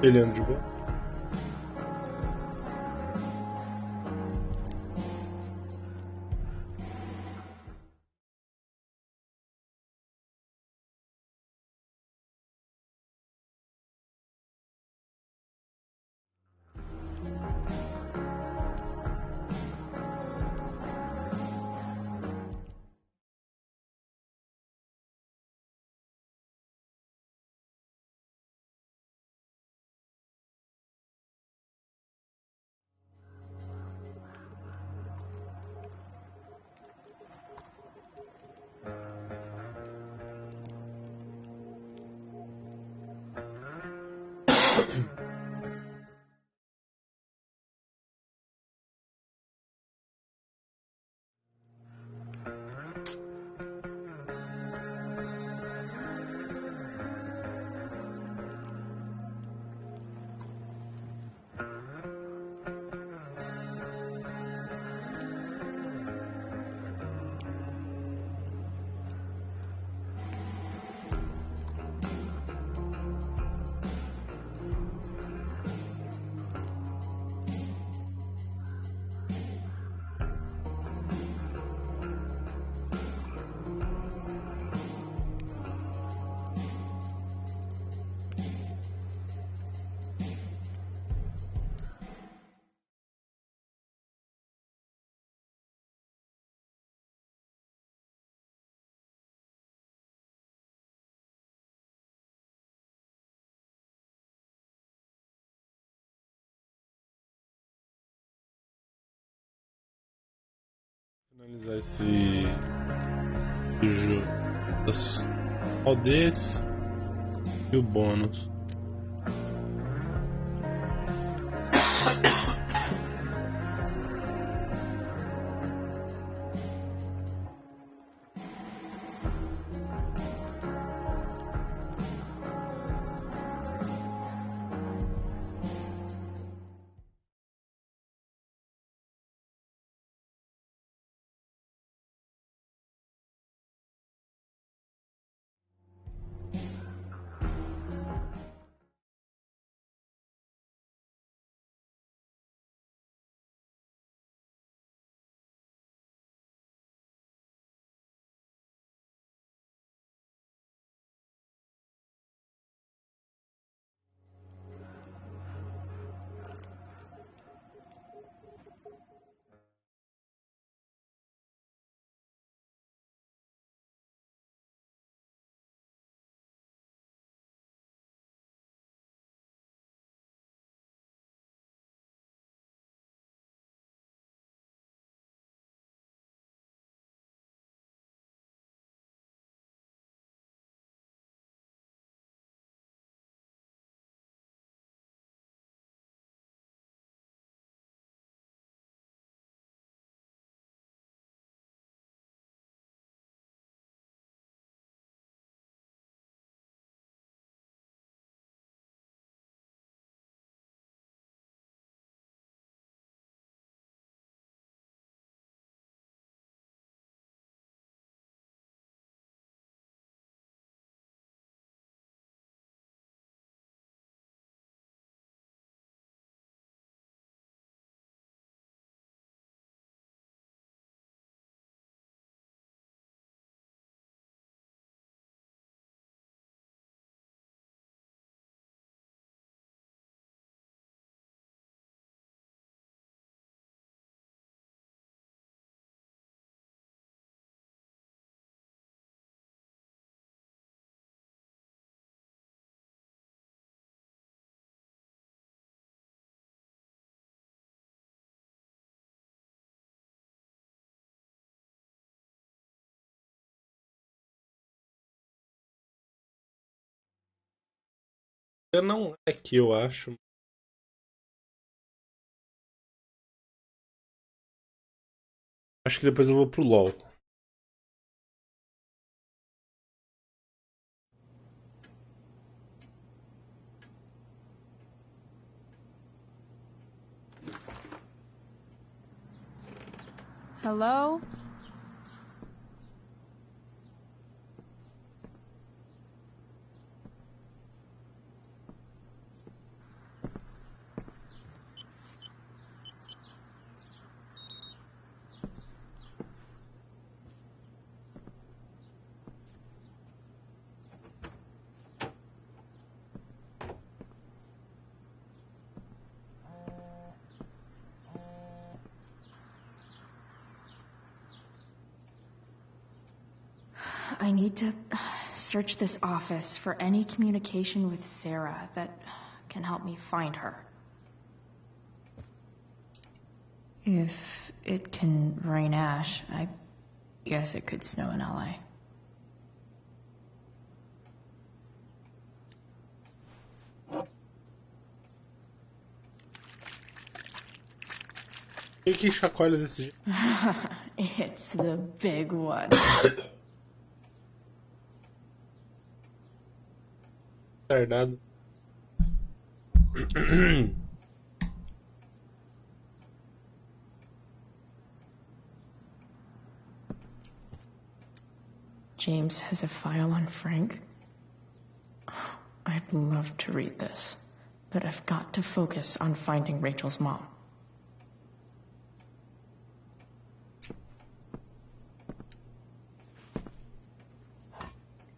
Ele anda de boa? Finalizar esse jogo. Só desse e o bônus. Não é que eu acho. Acho que depois eu vou pro LoL. Hello? I need to search this office for any communication with Sarah that can help me find her. If it can rain ash, I guess it could snow in LA. Que chacoalha desse jeito? It's the big one. Tardado. James has a file on Frank. I'd love to read this, but I've got to focus on finding Rachel's mom.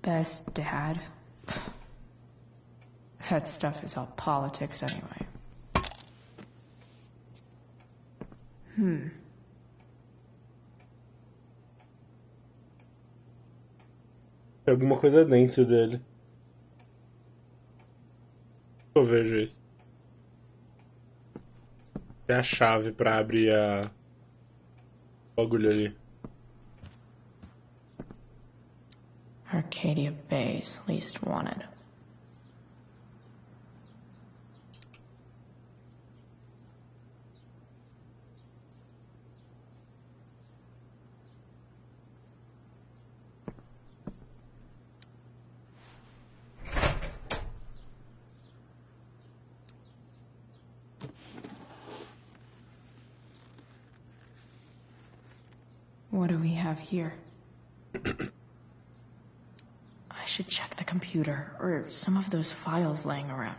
Best dad. That stuff is all politics anyway. Tem alguma coisa dentro dele. Eu vejo isso. Tem a chave pra abrir o bagulho ali. Arcadia Bay's least wanted. What do we have here? I should check the computer or some of those files laying around.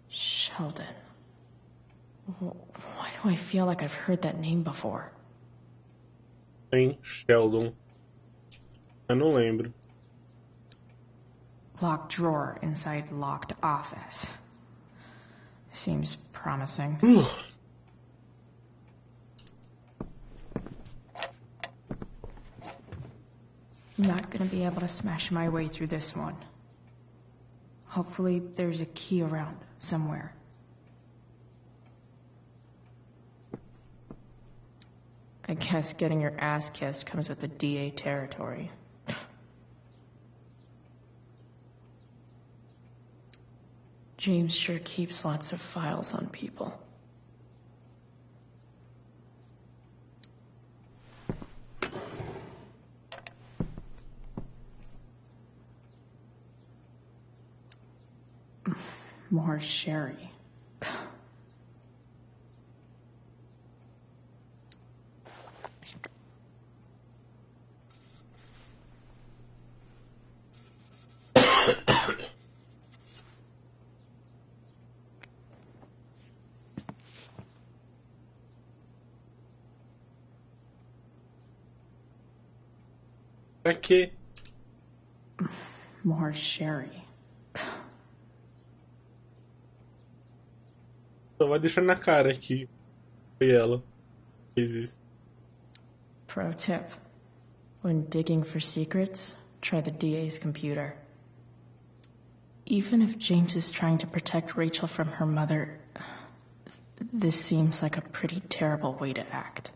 Sheldon. Why do I feel like I've heard that name before? Tem Sheldon. Eu não lembro. Locked drawer inside locked office. Seems promising. Not gonna be able to smash my way through this one. Hopefully there's a key around somewhere. I guess getting your ass kissed comes with the DA territory. James sure keeps lots of files on people. More sherry. Pra quê? More sherry. Só vai deixar na cara que foi ela que fez isso. Pro tip. When digging for secrets, try the DA's computer. Even if James is trying to protect Rachel from her mother, this seems like a pretty terrible way to act.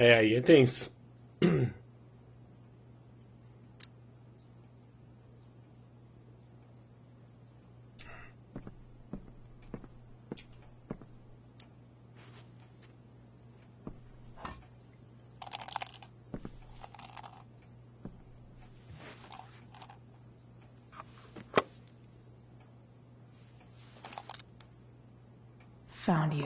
É, aí é tenso. found you.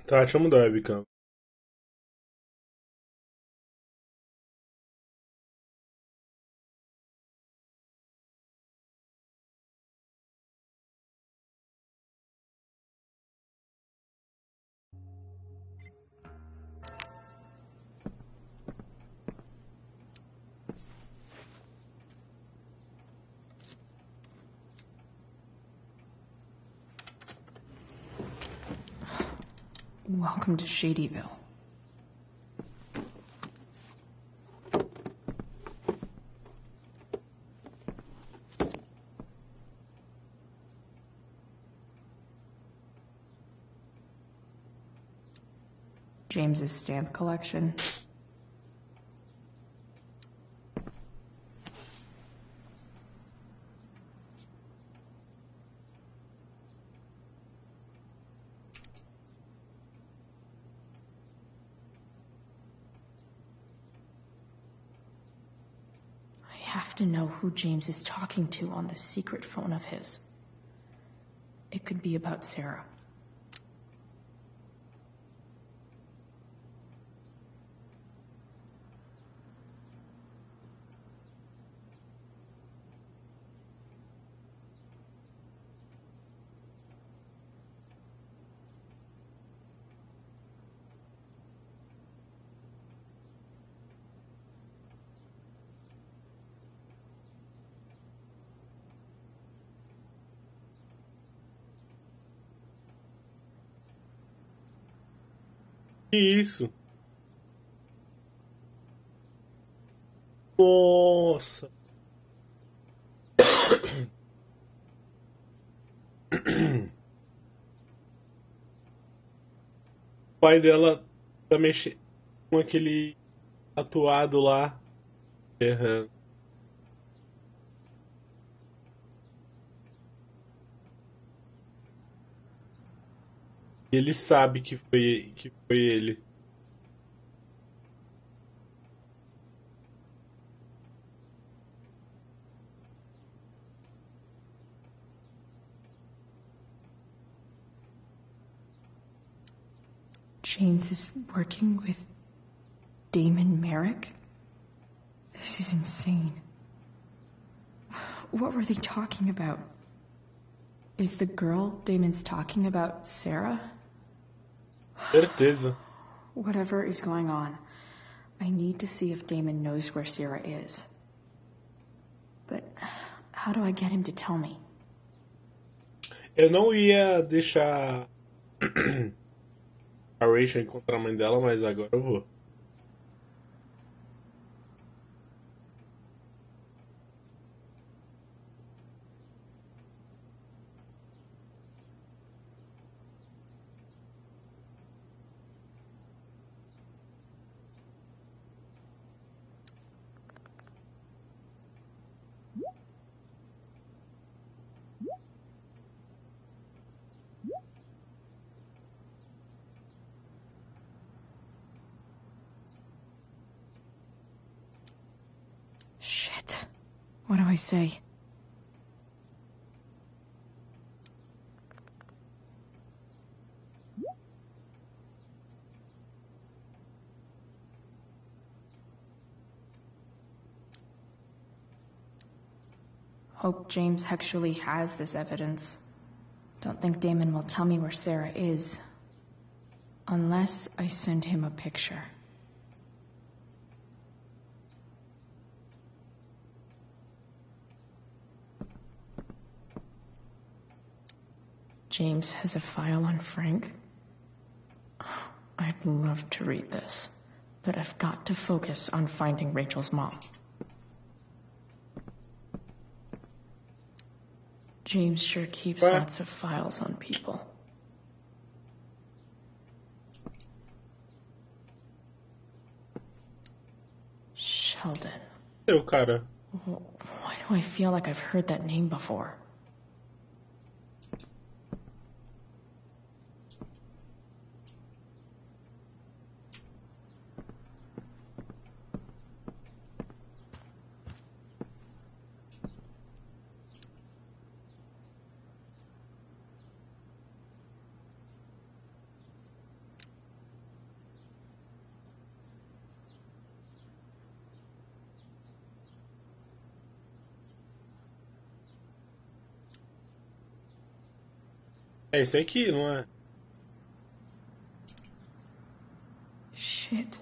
Tá, deixa eu mudar a webcam. Welcome to Shadyville. James's stamp collection. I have to know who James is talking to on the secret phone of his. It could be about Sarah. Que isso? Nossa! O pai dela tá mexendo com aquele tatuado lá. Errando. E ele sabe que foi ele. James is working with Damon Merrick? This is insane. What were they talking about? Is the girl Damon's talking about Sarah? Certeza. Whatever is going on, I need to see if Damon knows where Sarah is. But how do I get him to tell me? Eu não ia deixar a Rachel encontrar a mãe dela, mas agora eu vou. Shit. What do I say? Hope James actually has this evidence. Don't think Damon will tell me where Sarah is. Unless I send him a picture. James has a file on Frank. I'd love to read this, but I've got to focus on finding Rachel's mom. James sure keeps lots of files on people. Eu, cara. Why do I feel like I've heard that name before? É esse aqui, não é? Shit.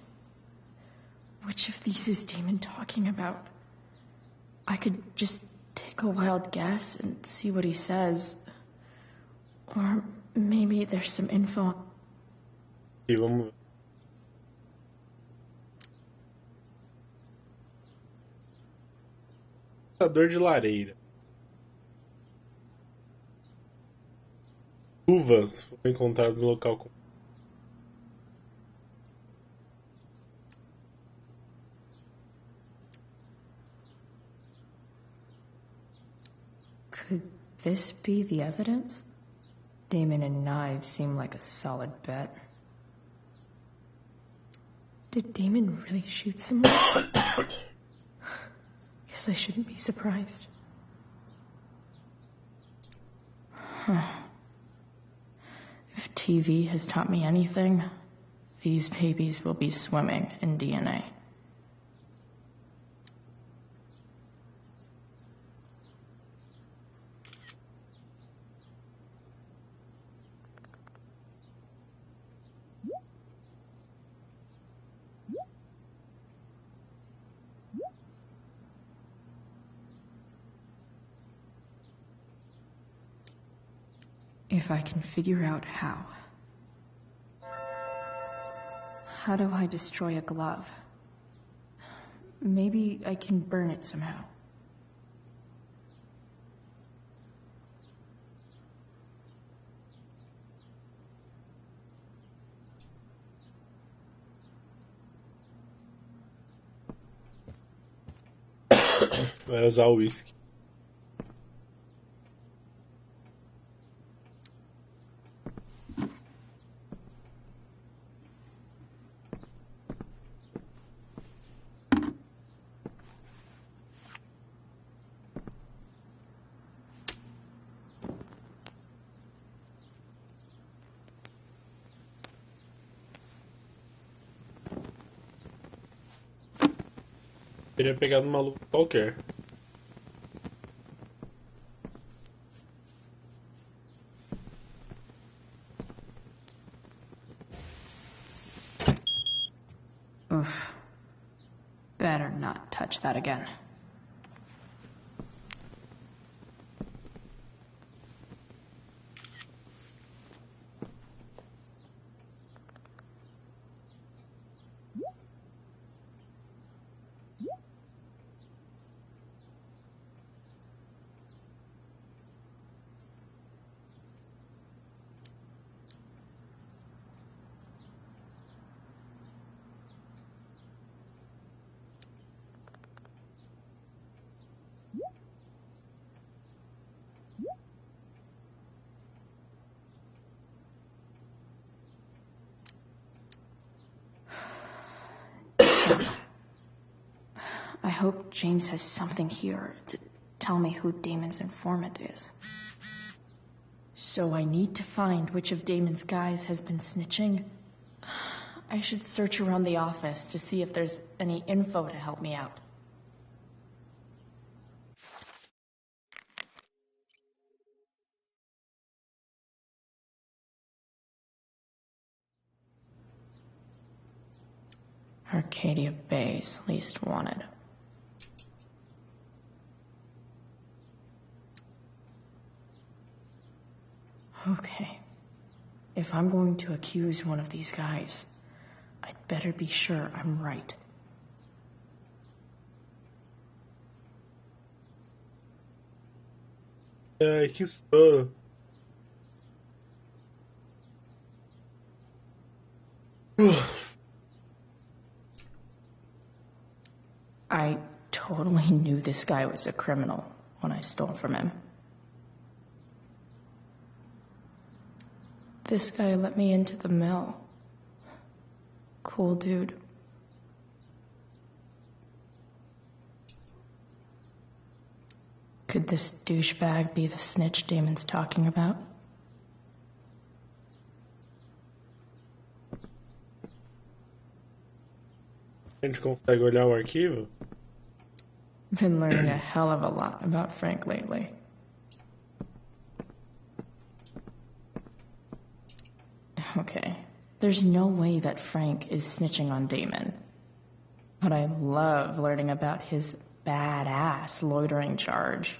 Which of these is Damon talking about? I could just take a wild guess and see what he says. Or maybe there's some info. Aqui, vamos ver. Catador de lareira. Uvas foram encontradas no local com. Could this be the evidence? Damon and knives seem like a solid bet. Did Damon really shoot someone? Guess I shouldn't be surprised. Huh. If TV has taught me anything, these babies will be swimming in DNA. If I can figure out how. How do I destroy a glove? Maybe I can burn it somehow. Vai usar o whisky. Teria pegado uma luva qualquer. Oof. Better not touch that again. I hope James has something here to tell me who Damon's informant is. So I need to find which of Damon's guys has been snitching. I should search around the office to see if there's any info to help me out. Arcadia Bay's least wanted. Okay. If I'm going to accuse one of these guys, I'd better be sure I'm right. Ai, que sono. I totally this guy was a criminal when I stole from him. This guy let me into the mill. Cool dude. Could this douchebag be the snitch Damon's talking about? A gente consegue olhar o arquivo? Been learning a hell of a lot about Frank lately. Okay, there's no way that Frank is snitching on Damon. But I love learning about his badass loitering charge.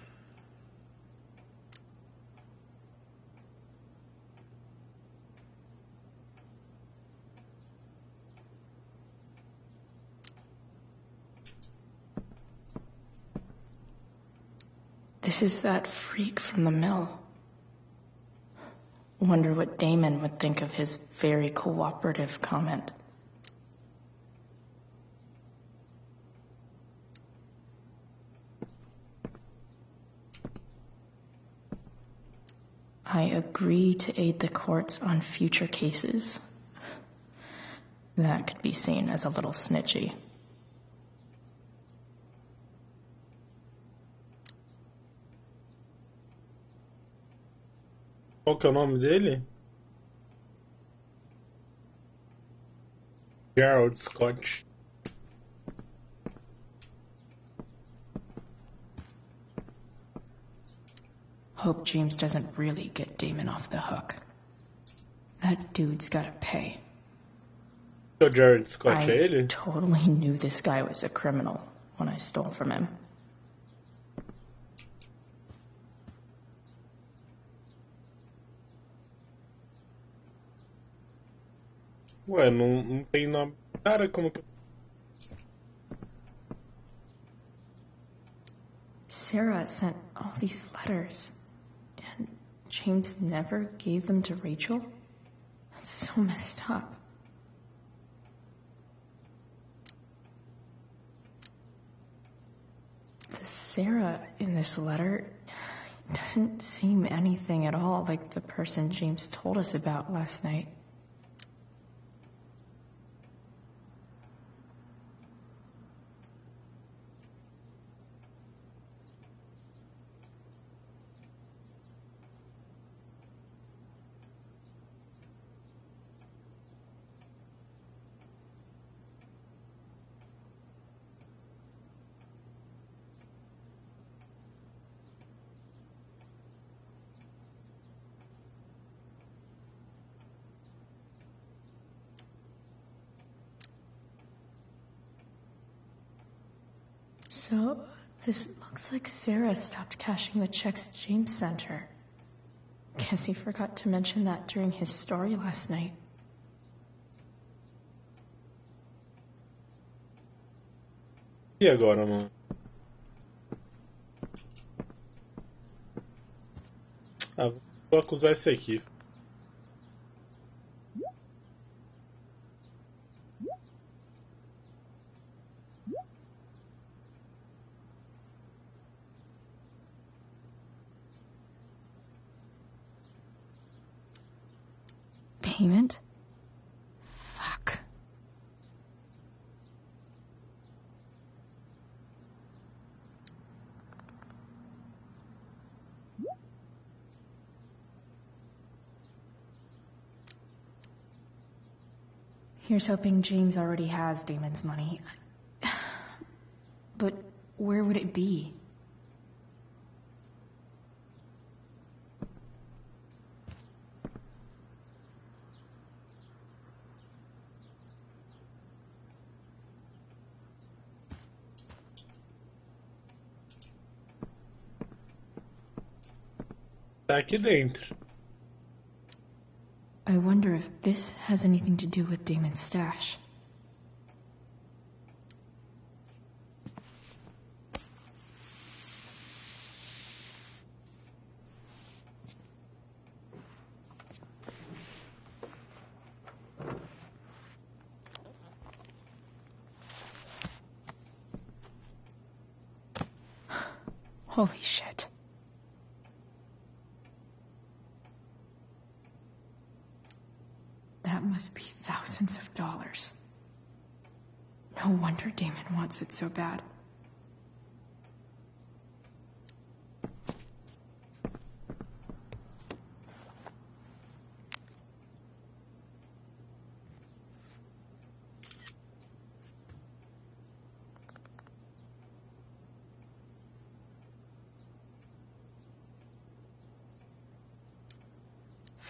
This is that freak from the mill. Wonder what Damon would think of his very cooperative comment. I agree to aid the courts on future cases. That could be seen as a little snitchy. Qual que é o nome dele? Gerald Scott. Hope James doesn't really get Damon off the hook. That dude's gotta pay. O Gerald Scott é ele? I totally knew this guy was a criminal when I stole from him. Ué, não tem nome. Cara, como que. Sarah sent all these letters, and James never gave them to Rachel? That's so messed up. The Sarah in this letter doesn't seem anything at all like the person James told us about last night. So, this looks like Sarah stopped cashing the checks James sent her. Guess he forgot to mention that during his story last night. E agora, mano? Ah, vou acusar esse aqui. Payment? Fuck. Here's hoping James already has Damon's money. But where would it be? Tá aqui dentro. I wonder if this has anything to do with Damon's stash. Holy shit. That must be thousands of dollars. No wonder Damon wants it so bad.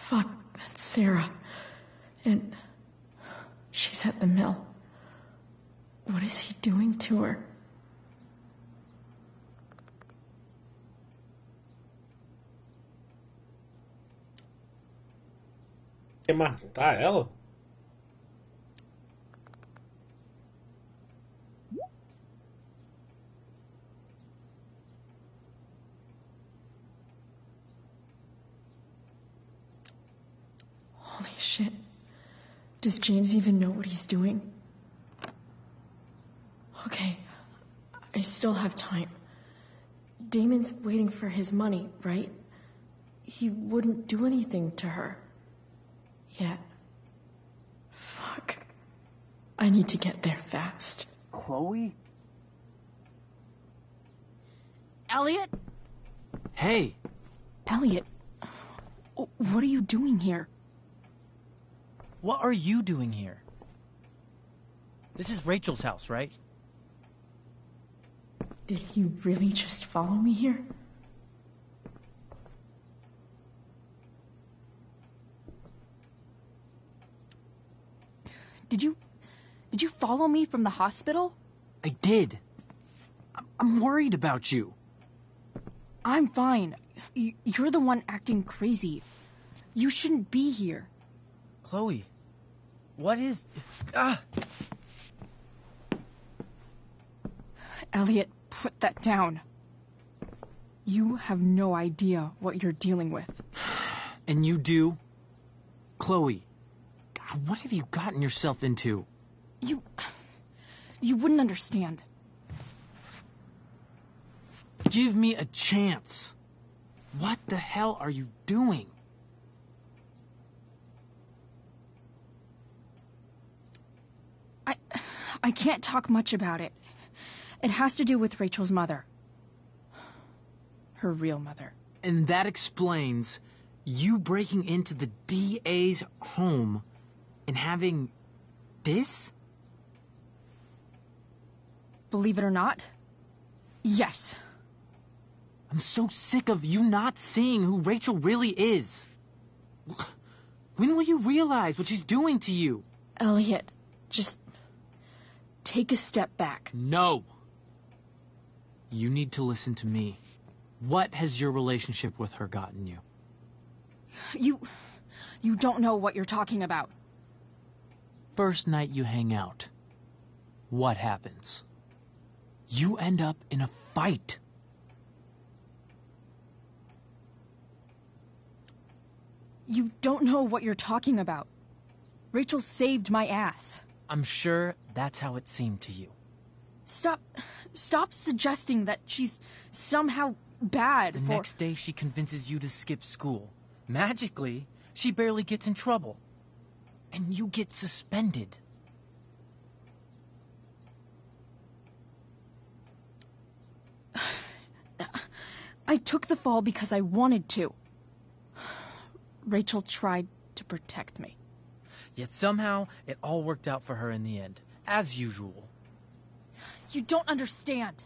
Fuck, that's Sarah. And she's at the mill. What is he doing to her? Quer matar ela? Holy shit. Does James even know what he's doing? Okay, I still have time. Damon's waiting for his money, right? He wouldn't do anything to her. Yet. Fuck. I need to get there fast. Chloe? Elliot? Hey! Elliot, what are you doing here? What are you doing here? This is Rachel's house, right? Did he really just follow me here? Did you follow me from the hospital? I did. I'm worried about you. I'm fine. You're the one acting crazy. You shouldn't be here. Chloe, what is... Ah! Elliot, put that down. You have no idea what you're dealing with. And you do? Chloe, God, what have you gotten yourself into? You wouldn't understand. Give me a chance. What the hell are you doing? I can't talk much about it. It has to do with Rachel's mother. Her real mother. And that explains you breaking into the DA's home and having this? Believe it or not, yes. I'm so sick of you not seeing who Rachel really is. When will you realize what she's doing to you? Elliot, just take a step back. No. You need to listen to me. What has your relationship with her gotten you? You don't know what you're talking about. First night you hang out, what happens? You end up in a fight. You don't know what you're talking about. Rachel saved my ass. I'm sure that's how it seemed to you. Stop suggesting that she's somehow bad. The next day she convinces you to skip school. Magically, she barely gets in trouble. And you get suspended. I took the fall because I wanted to. Rachel tried to protect me. Yet somehow, it all worked out for her in the end. As usual. You don't understand.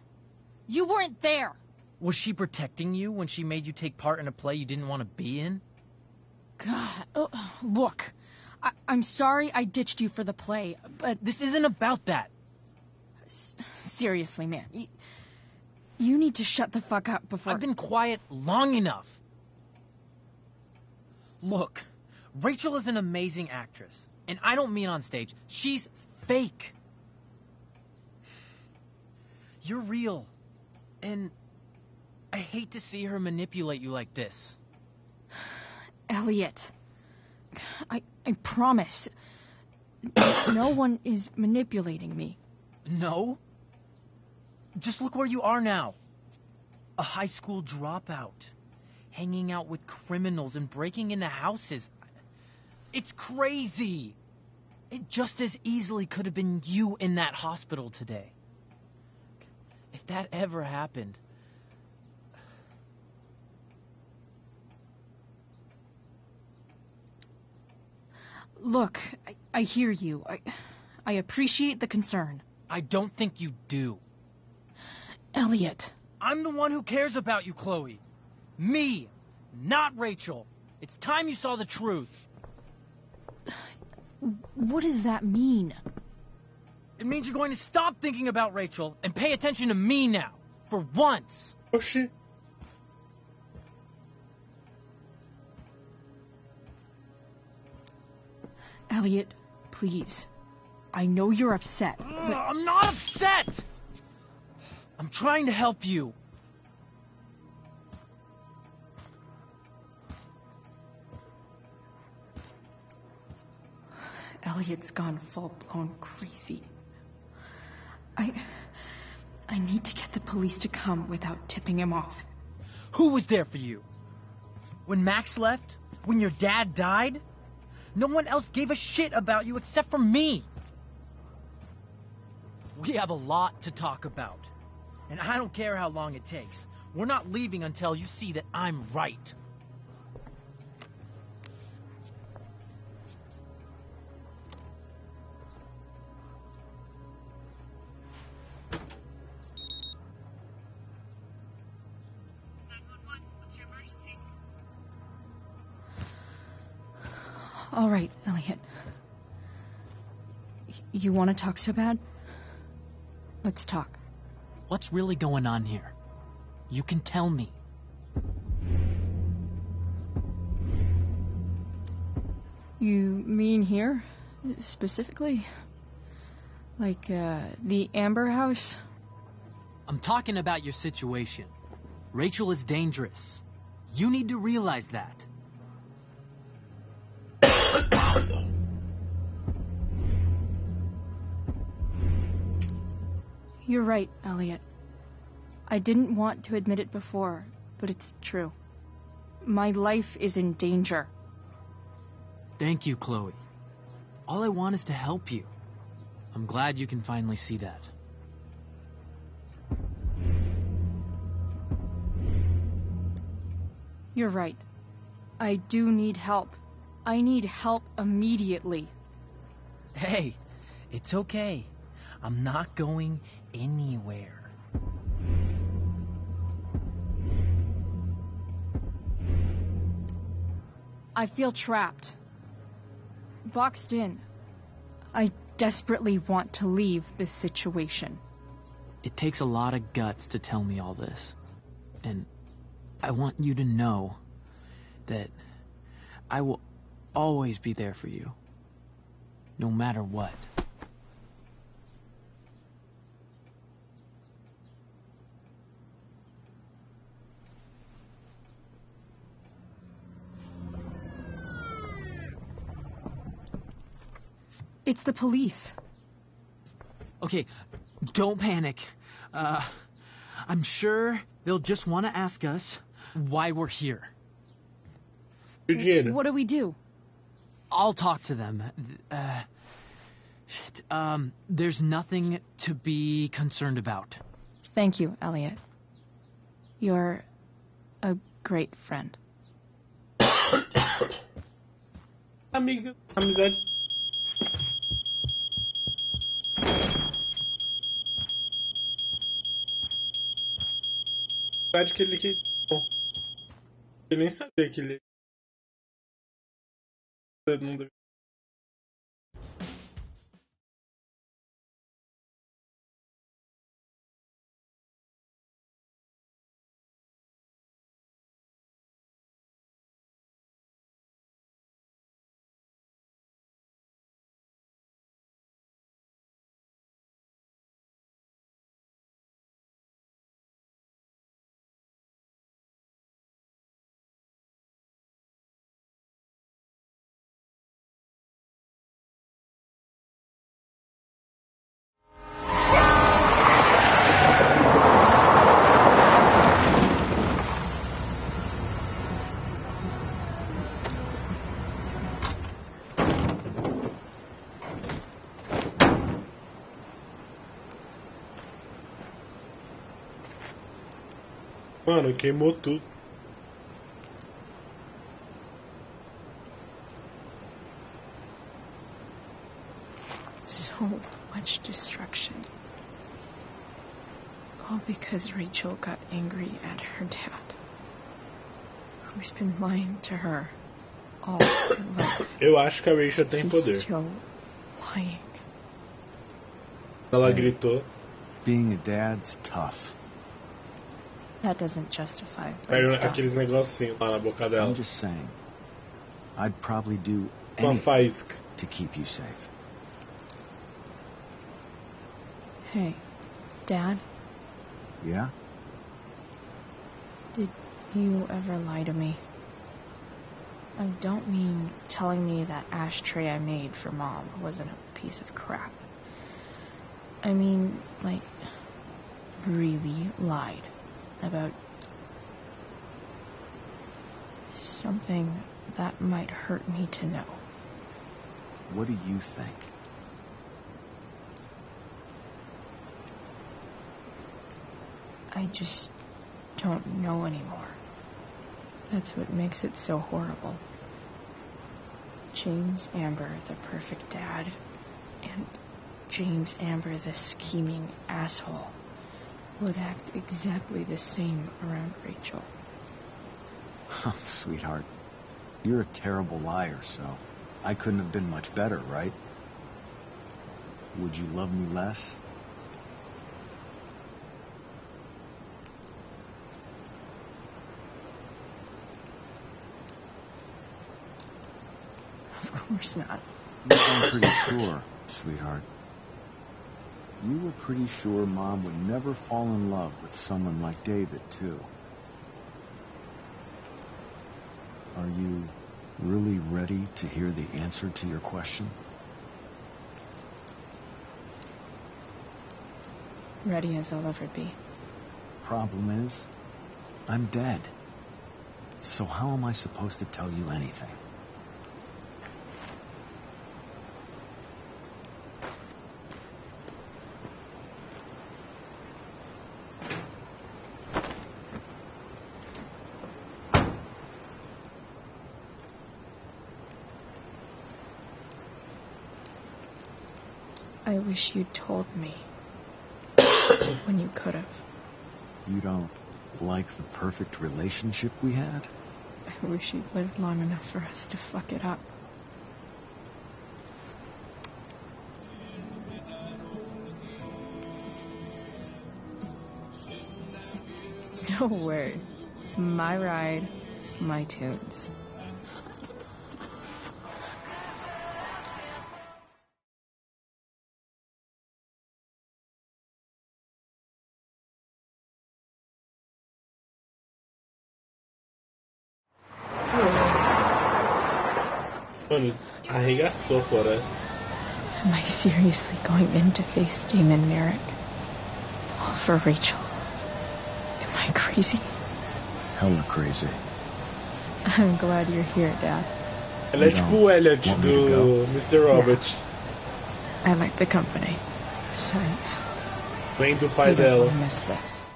You weren't there. Was she protecting you when she made you take part in a play you didn't want to be in? God, look. I'm sorry I ditched you for the play, but... This isn't about that. Seriously, man. You need to shut the fuck up before... I've been quiet long enough. Look, Rachel is an amazing actress. And I don't mean on stage. She's fake. You're real. And I hate to see her manipulate you like this. Elliot, I promise. No one is manipulating me. No? Just look where you are now. a high school dropout, hanging out with criminals and breaking into houses. It's crazy. It just as easily could have been you in that hospital today. If that ever happened... Look, I hear you. I appreciate the concern. I don't think you do. Elliot. I'm the one who cares about you, Chloe. Me, not Rachel. It's time you saw the truth. What does that mean? It means you're going to stop thinking about Rachel and pay attention to me now. For once. Oh shit. Elliot, please. I know you're upset, but... I'm not upset! I'm trying to help you. Elliot's gone full-blown crazy. I need to get the police to come without tipping him off. Who was there for you? When Max left? When your dad died? No one else gave a shit about you except for me. We have a lot to talk about. And I don't care how long it takes. We're not leaving until you see that I'm right. All right, Elliot. You want to talk so bad? Let's talk. What's really going on here? You can tell me. You mean here? Specifically? Like, the Amber House? I'm talking about your situation. Rachel is dangerous. You need to realize that. You're right, Elliot. I didn't want to admit it before, but it's true. My life is in danger. Thank you, Chloe. All I want is to help you. I'm glad you can finally see that. You're right. I do need help. I need help immediately. Hey, it's okay. I'm not going anywhere. I feel trapped. Boxed in. I desperately want to leave this situation. It takes a lot of guts to tell me all this. And I want you to know that I will always be there for you. No matter what. It's the police. Okay, don't panic. I'm sure they'll just want to ask us why we're here. Eugene. What do we do? I'll talk to them. There's nothing to be concerned about. Thank you, Elliot. You're a great friend. Amiga. Amizade. Amizade que ele queria. Bom, eu nem sabia que ele não devia. Mano, queimou tudo. So much destruction. All because Rachel got angry at her dad, who's been lying to her all her life. Eu acho que a Rachel tem He's poder. still lying. Ela gritou. Being a dad's tough. That doesn't justify what Saiu he's done. aqueles negocinhos lá na boca dela. I'm just saying. I'd probably do Uma anything faísca. to keep you safe. Hey, Dad, Yeah? did you ever lie to me? I don't mean telling me that ashtray I made for Mom wasn't a piece of crap. I mean, like, really lied about something that might hurt me to know. What do you think? I just don't know anymore. That's what makes it so horrible. James Amber, the perfect dad, and James Amber, the scheming asshole, would act exactly the same around Rachel. Oh, sweetheart. You're a terrible liar, so I couldn't have been much better, right? Would you love me less? Of course not. You were pretty sure, sweetheart. You were pretty sure Mom would never fall in love with someone like David, too. Are you really ready to hear the answer to your question? Ready as I'll ever be. Problem is, I'm dead. So how am I supposed to tell you anything? I wish you'd told me when you could have. You don't like the perfect relationship we had? I wish you'd lived long enough for us to fuck it up. No word. My ride, my tunes. Mano, arregaçou a floresta. Am I seriously going in to face Damon Merrick? All for Rachel? Am I crazy? Hella crazy. I'm glad you're here, Dad. Ela é tipo o Elliot Want me to do go? Mr. Robert. I like the company. Besides, Vem do pai you don't dela. want to miss this.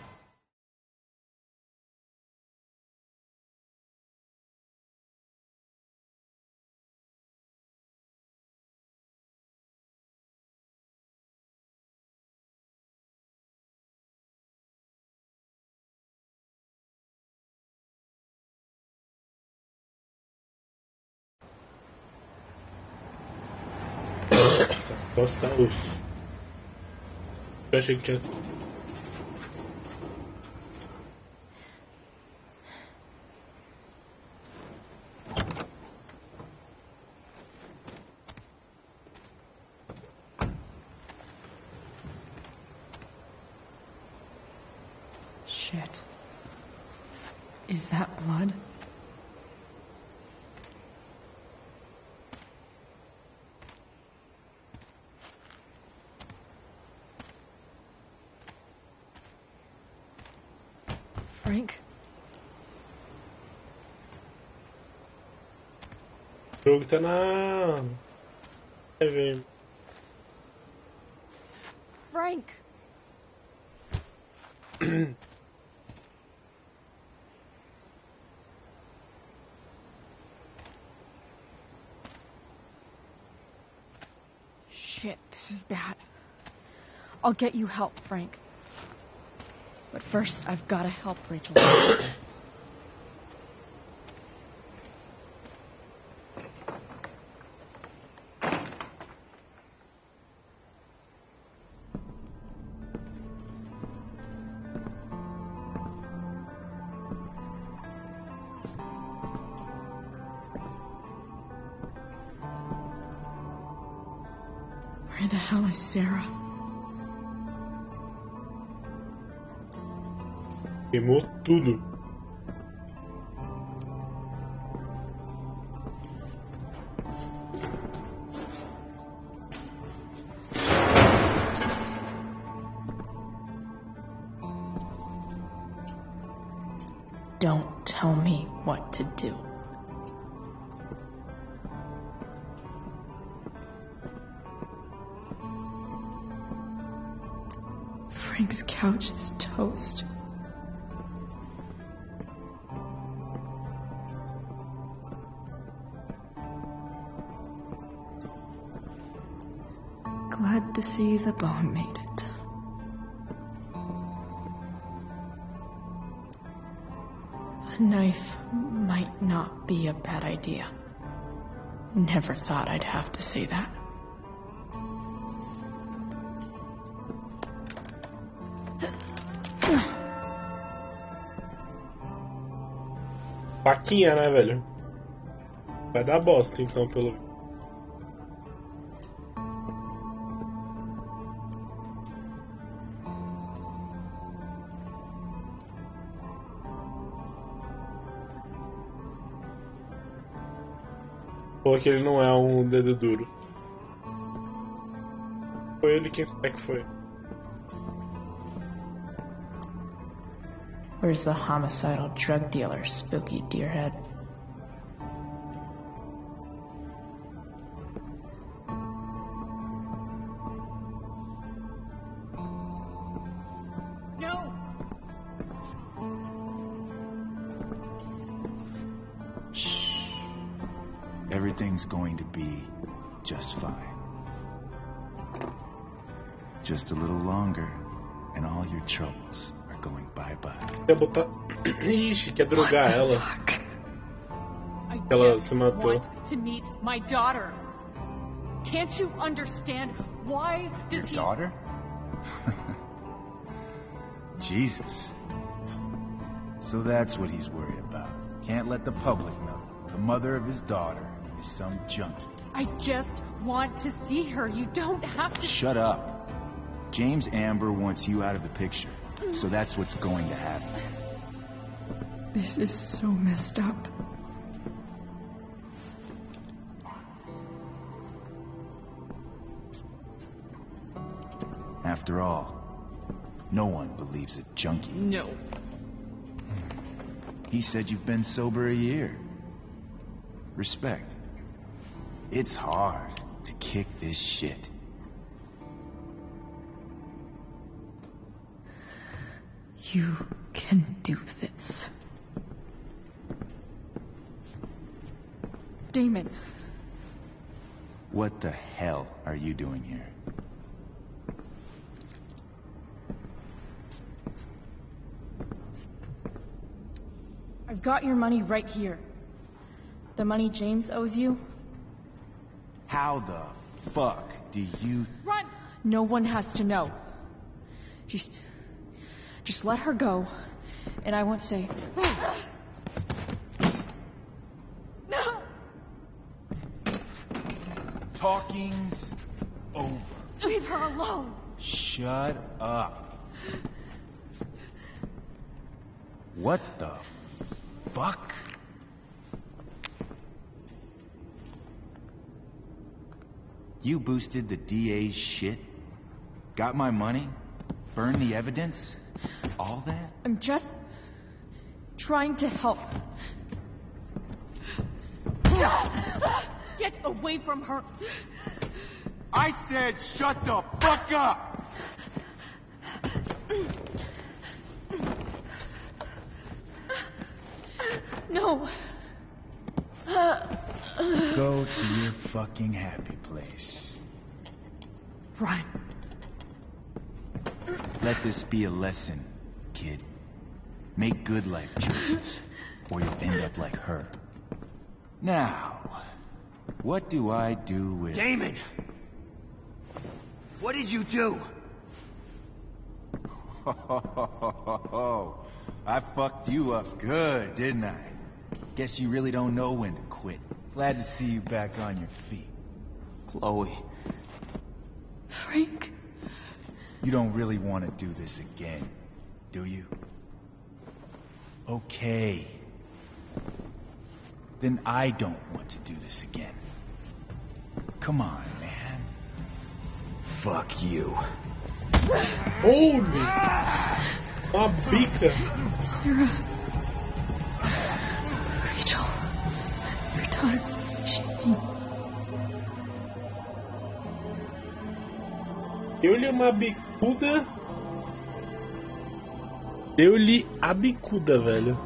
Nossa, posso dar osso. Eu achei que tinha. Shit. Is that blood? Frank? O jogo tá na. Vai ver. Frank! Shit, this is bad. I'll get you help, Frank. But first, I've gotta help Rachel. Where the hell is Sarah? Queimou tudo. Don't tell me what to do. Frank's couch is toast. Glad to see the bone made it. A knife might not be a bad idea. Never thought I'd have to say that. Faquinha, né, velho? Vai dar bosta, então, pelo... Ou que ele não é um dedo duro. Foi ele quem é que foi. Where's the homicidal drug dealer, Spooky Deerhead? No! Shh. Everything's going to be just fine. Just a little longer, and all your troubles are going bye-bye. Quer botar... Ixi, quer drogar ela. I Ela just se matou. want to meet my daughter. Can't you understand? Why does Your daughter? Jesus. So that's what he's worried about. Can't let the public know. The mother of his daughter is some junkie. I just want to see her. You don't have to. Shut up. James Amber wants you out of the picture. So that's what's going to happen. This is so messed up. After all, no one believes a junkie. No. He said you've been sober a year. Respect. It's hard to kick this shit. You can do this. Damon. What the hell are you doing here? I've got your money right here. The money James owes you. How the fuck do you... Run! No one has to know. Just let her go, and I won't say. No! Talking's over. Leave her alone. Shut up. What the fuck? You boosted the DA's shit? Got my money? Burned the evidence? All that? I'm just trying to help. Get away from her. I said shut the fuck up! No. Go to your fucking happy place. Run. Let this be a lesson, kid. Make good life choices, or you'll end up like her. Now, what do I do with... Damon! What did you do? I fucked you up good, didn't I? Guess you really don't know when to quit. Glad to see you back on your feet. Chloe. Frank? You don't really want to do this again, do you? Okay. Then I don't want to do this again. Come on, man. Fuck you. Holy! Uma bica! Sarah. Rachel. Your daughter. She... Deu-lhe uma bicuda. Deu-lhe a bicuda, velho.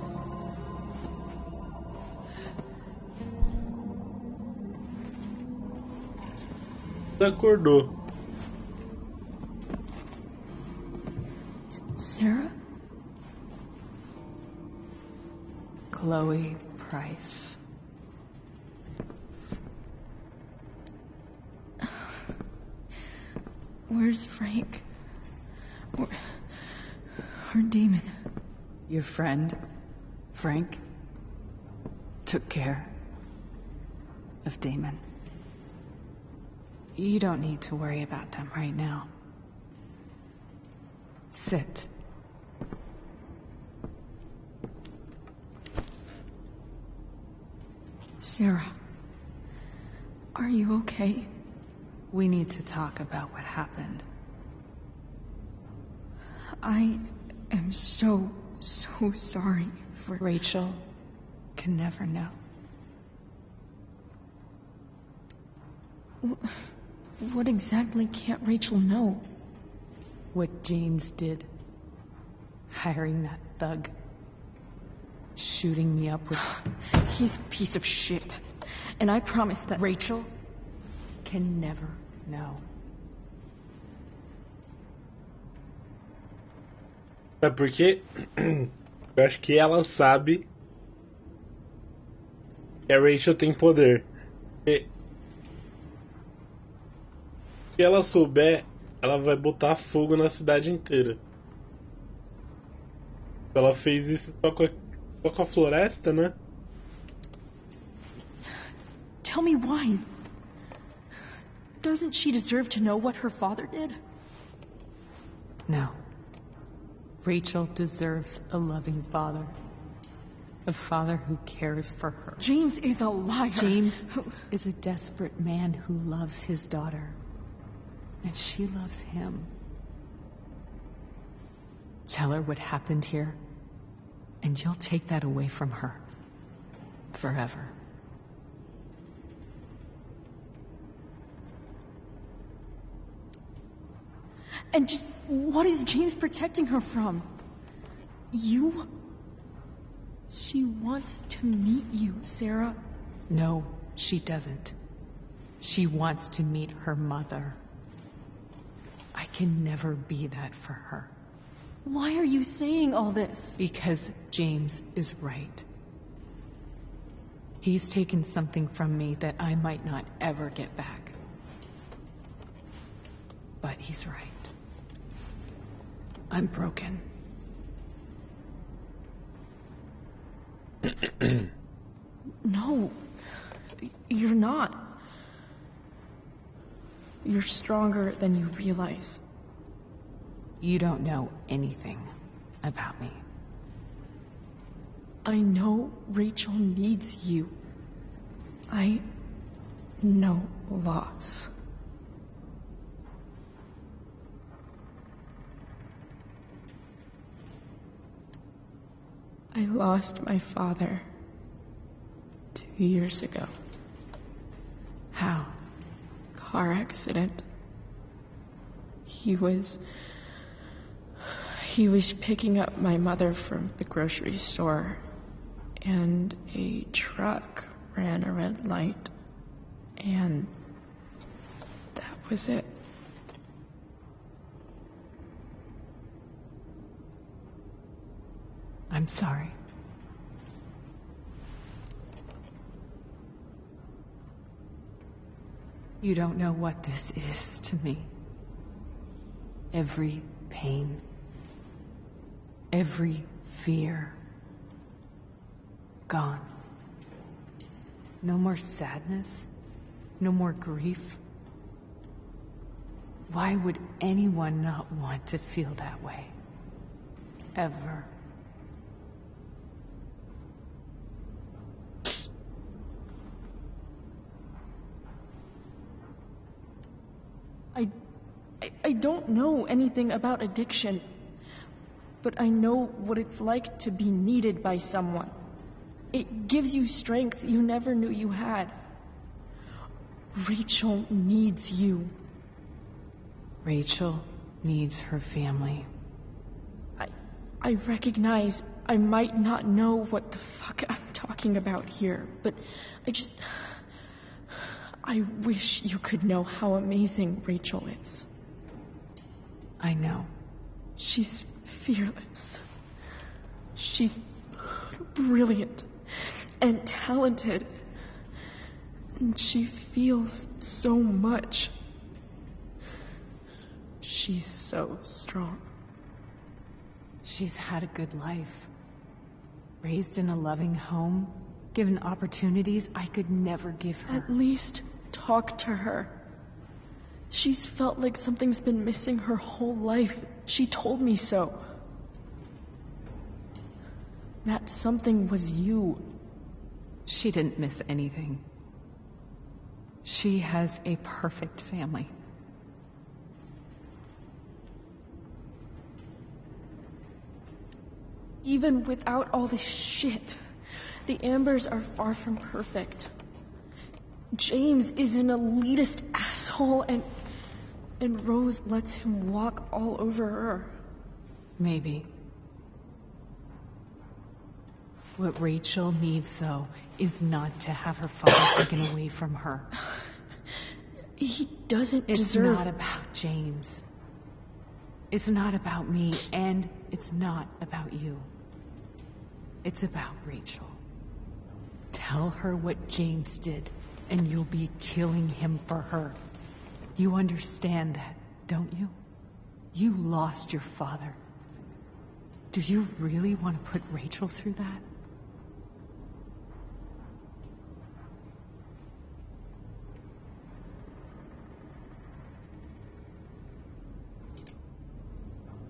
Acordou. Sarah? Chloe Price. Where's Frank? Or Damon? Your friend, Frank, took care of Damon. You don't need to worry about them right now. Sit. Sarah, are you okay? We need to talk about what happened. I am so sorry for... Rachel can never know. What exactly can't Rachel know? What James did. Hiring that thug. Shooting me up with... He's a piece of shit. And I promise that... Rachel can never know. É porque eu acho que ela sabe que a Rachel tem poder. E se ela souber, ela vai botar fogo na cidade inteira. Ela fez isso só com a floresta, né? Tell me why. Doesn't she deserve to know what her father did? No. Rachel deserves a loving father. A father who cares for her. James is a liar. James is a desperate man who loves his daughter. And she loves him. Tell her what happened here, and you'll take that away from her. Forever. And just what is James protecting her from? You? She wants to meet you, Sarah. No, she doesn't. She wants to meet her mother. I can never be that for her. Why are you saying all this? Because James is right. He's taken something from me that I might not ever get back. But he's right. I'm broken. No, you're not. You're stronger than you realize. You don't know anything about me. I know Rachel needs you. I know loss. I lost my father 2 years ago. How? Car accident. He was picking up my mother from the grocery store, and a truck ran a red light, and that was it. I'm sorry. You don't know what this is to me. Every pain, every fear, gone. No more sadness, no more grief. Why would anyone not want to feel that way? Ever. I don't know anything about addiction, but I know what it's like to be needed by someone. It gives you strength you never knew you had. Rachel needs you. Rachel needs her family. I recognize I might not know what the fuck I'm talking about here, but I wish you could know how amazing Rachel is. I know. She's fearless. She's brilliant and talented. And she feels so much. She's so strong. She's had a good life. Raised in a loving home, given opportunities I could never give her. At least talk to her. She's felt like something's been missing her whole life. She told me so. That something was you. She didn't miss anything. She has a perfect family. Even without all this shit, the Ambers are far from perfect. James is an elitist asshole, and Rose lets him walk all over her. Maybe. What Rachel needs, though, is not to have her father taken away from her. He doesn't It's deserve... not about James. It's not about me, and it's not about you. It's about Rachel. Tell her what James did, and you'll be killing him for her. You understand that, don't you? You lost your father. Do you really want to put Rachel through that?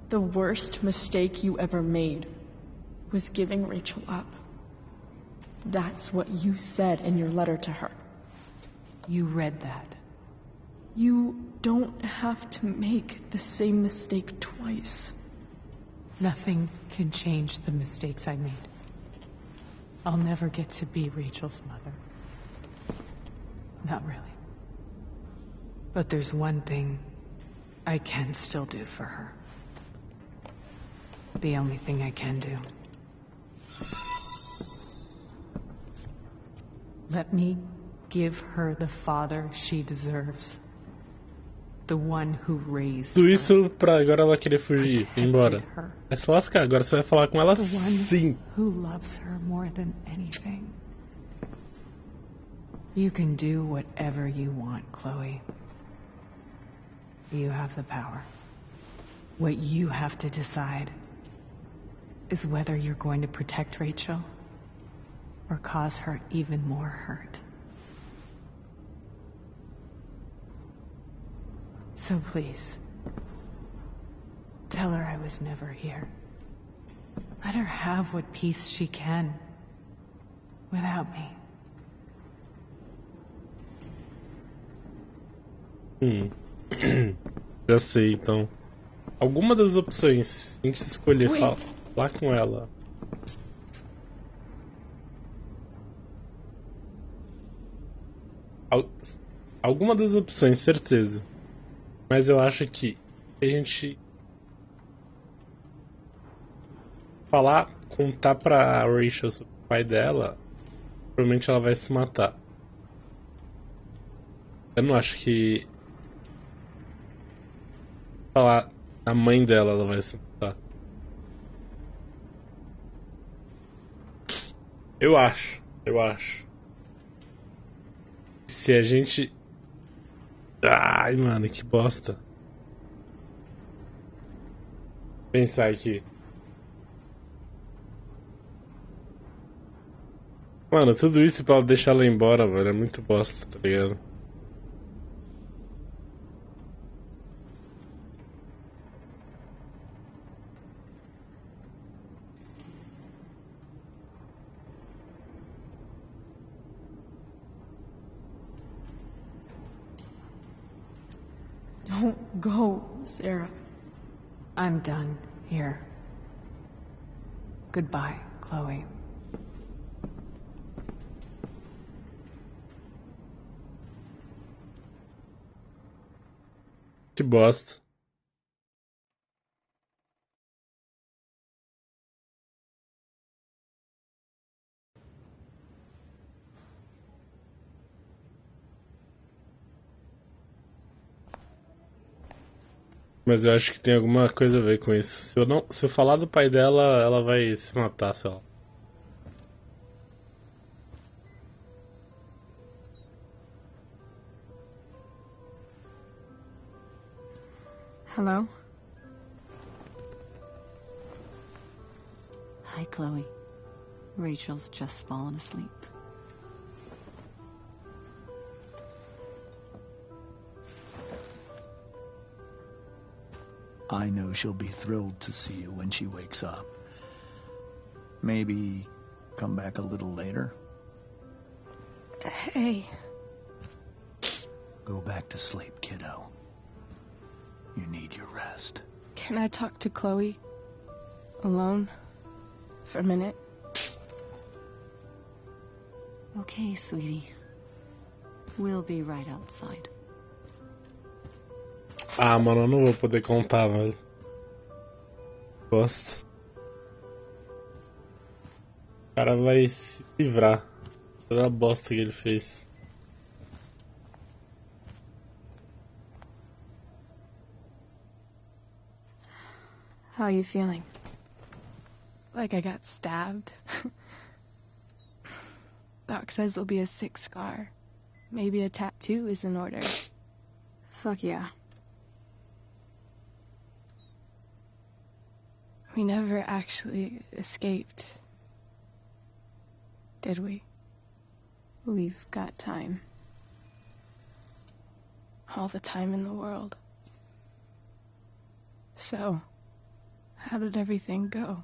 The worst mistake you ever made was giving Rachel up. That's what you said in your letter to her. You read that. You don't have to make the same mistake twice. Nothing can change the mistakes I made. I'll never get to be Rachel's mother. Not really. But there's one thing I can still do for her. The only thing I can do. Let me give her the father she deserves. The one who raised Tudo her. isso pra agora ela querer fugir, ir embora. Her. É se lascar, agora você vai falar com ela The one sim. who loves her more than anything. You can do whatever you want, Chloe. You have the power. What you have to decide is whether you're going to protect Rachel or cause her even more hurt. So please, tell her I was never here. Let her have what peace she can without me. Já sei, então. Alguma das opções em que se escolher falar com ela. Alguma das opções, certeza. Mas eu acho que a gente contar pra Rachel sobre o pai dela, provavelmente ela vai se matar. Eu não acho que falar a mãe dela ela vai se matar. Eu acho. Se a gente... Ai, mano, que bosta. Pensar aqui. Mano, tudo isso pra deixar ela embora, velho, é muito bosta, tá ligado? Don't go, Sarah. I'm done here. Goodbye, Chloe. Que bosta. Mas eu acho que tem alguma coisa a ver com isso. Se eu falar do pai dela, ela vai se matar, sei lá. Hello? Hi, Chloe. Rachel's just fallen asleep. I know she'll be thrilled to see you when she wakes up. Maybe come back a little later? Hey. Go back to sleep, kiddo. You need your rest. Can I talk to Chloe? Alone? For a minute? Okay, sweetie. We'll be right outside. Ah, mano, eu não vou poder contar, velho. Bosta. O cara vai se livrar da bosta que ele fez. How are you feeling? Like I got stabbed? Doc says there'll be a sick scar. Maybe a tattoo is in order. Fuck yeah. We never actually escaped, did we? We've got time. All the time in the world. So, how did everything go?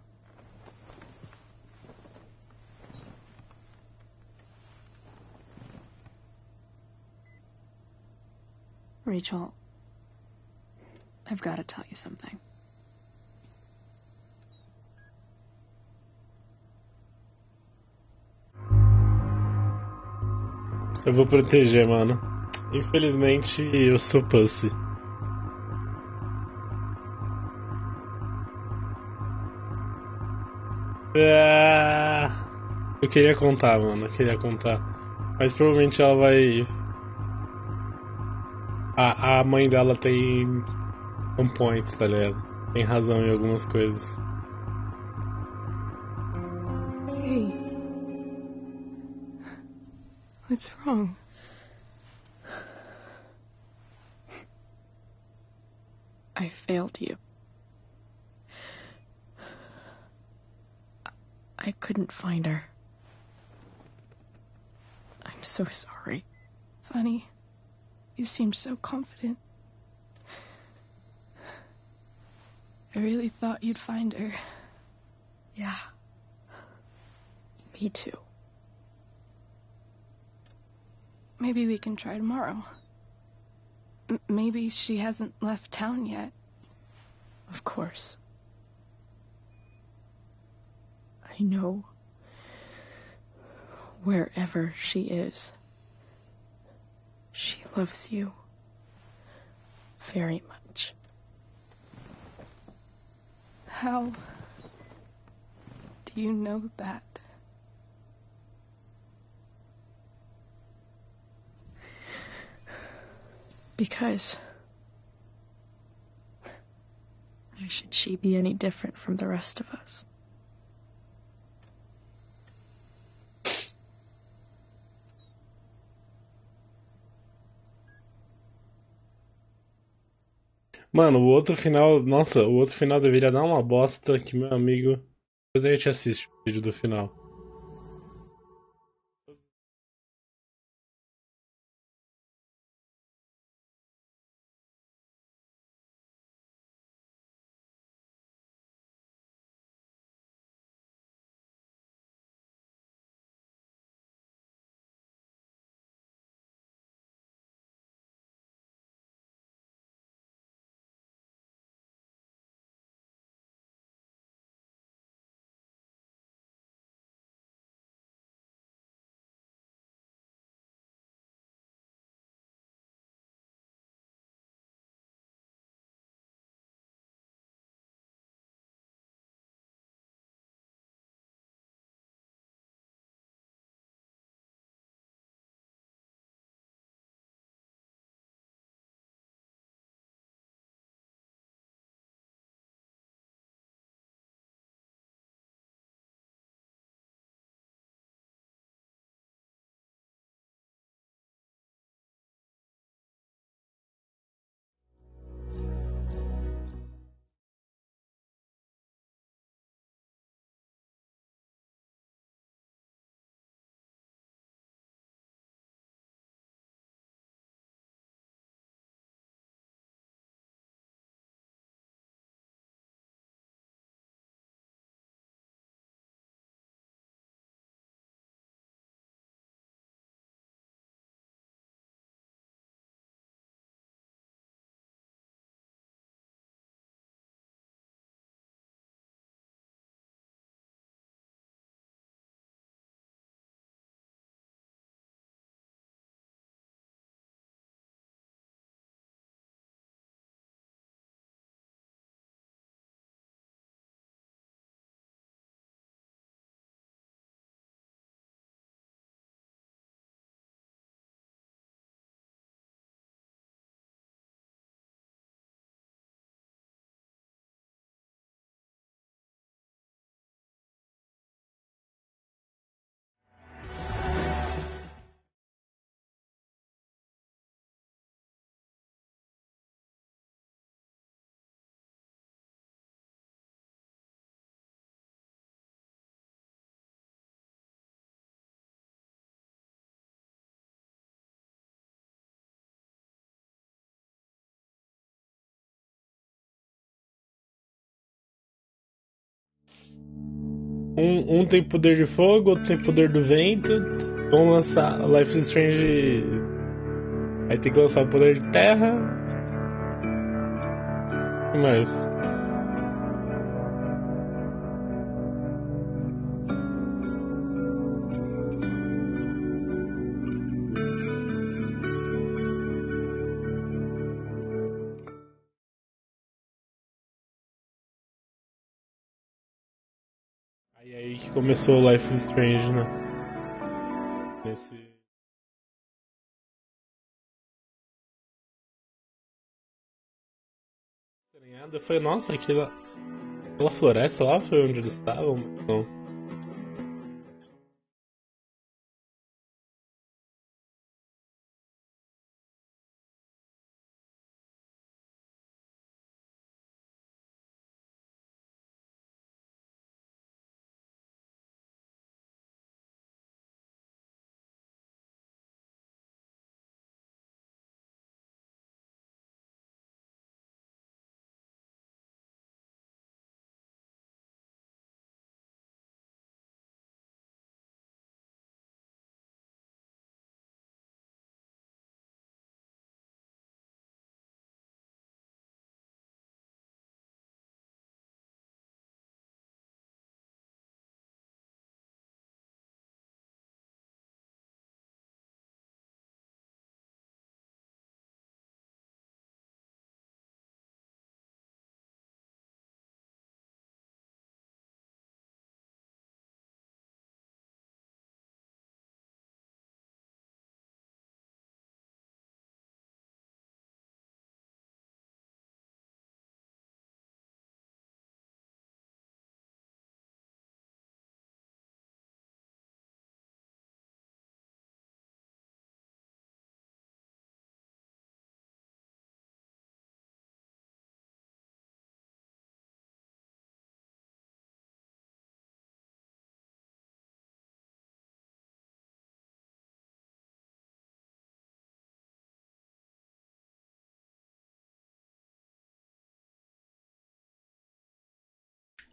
Rachel, I've got to tell you something. Eu vou proteger, mano. Infelizmente, eu sou pussy. Eu queria contar, mano. Eu queria contar. Mas provavelmente ela vai... A mãe dela tem um point, tá ligado? Tem razão em algumas coisas. Hey. What's wrong? I failed you. I couldn't find her. I'm so sorry. Funny. You seemed so confident. I really thought you'd find her. Yeah. Me too. Maybe we can try tomorrow. Maybe she hasn't left town yet. Of course. I know. Wherever she is, she loves you very much. How do you know that? Because why should she be any different from the rest of us? Mano, o outro final. Nossa, o outro final deveria dar uma bosta que, meu amigo. Depois a gente assiste o vídeo do final. Um tem poder de fogo, outro tem poder do vento. Vamos lançar Life is Strange. Aí tem que lançar o poder de terra. O que mais? Aí que começou o Life is Strange, né? Nesse. Eu falei, nossa, aquela floresta lá foi onde eles estavam? Não.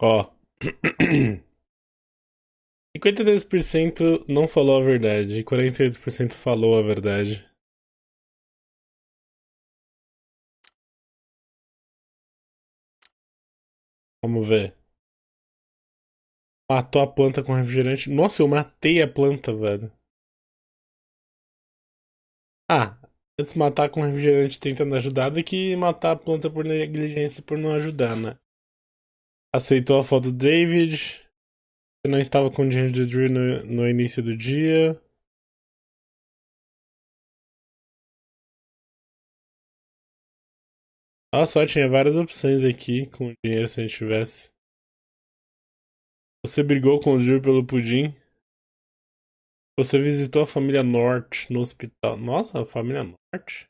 Ó. 52% não falou a verdade e 48% falou a verdade. Vamos ver. Matou a planta com refrigerante. Nossa, eu matei a planta, velho. Ah, antes matar com refrigerante tentando ajudar do que matar a planta por negligência por não ajudar, né? Aceitou a foto do David. Você não estava com dinheiro de Drew no início do dia. Olha só, tinha várias opções aqui com dinheiro se a gente tivesse. Você brigou com o Drew pelo pudim. Você visitou a família Norte no hospital. Nossa, a família Norte?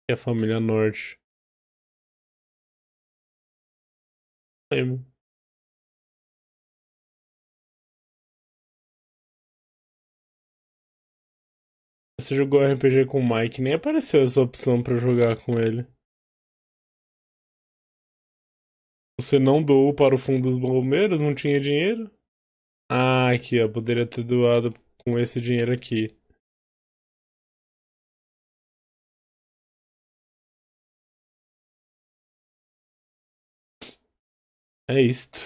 Que é a família Norte? Lembro. Você jogou RPG com o Mike, nem apareceu essa opção pra jogar com ele. Você não doou para o fundo dos bombeiros? Não tinha dinheiro? Ah, aqui, ó. Poderia ter doado com esse dinheiro aqui. É isto.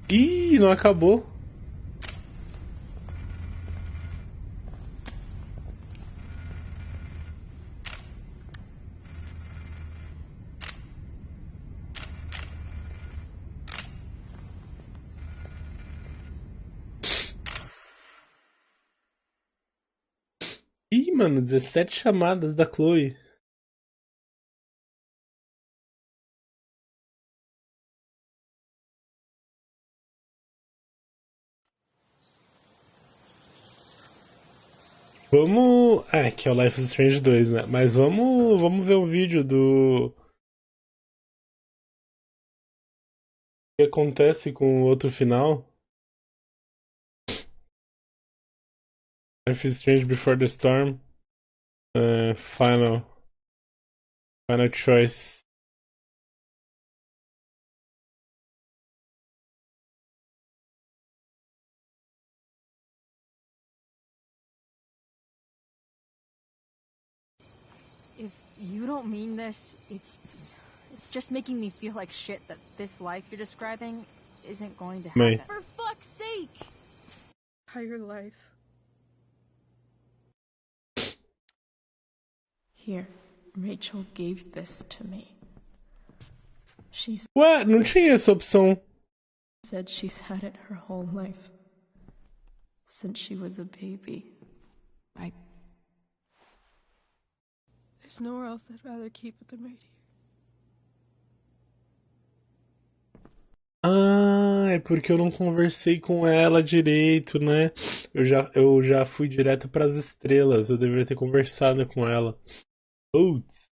Ih, não acabou. Ih, mano, 17 chamadas da Chloe. Vamos. Ah, que é o Life is Strange 2, né? Mas vamos ver o vídeo do. O que acontece com o outro final. Life is Strange Before the Storm. Final. Final Choice. If you don't mean this, it's just making me feel like shit that this life you're describing isn't going to Mãe. happen. For fuck's sake! Higher life. Here, Rachel gave this to me. She Ué, não tinha essa opção. said she's had it her whole life. Since she was a baby. There's nowhere else I'd rather keep it than right here. Ah, é porque eu não conversei com ela direito, né? Eu já fui direto pras estrelas. Eu deveria ter conversado com ela. Putz.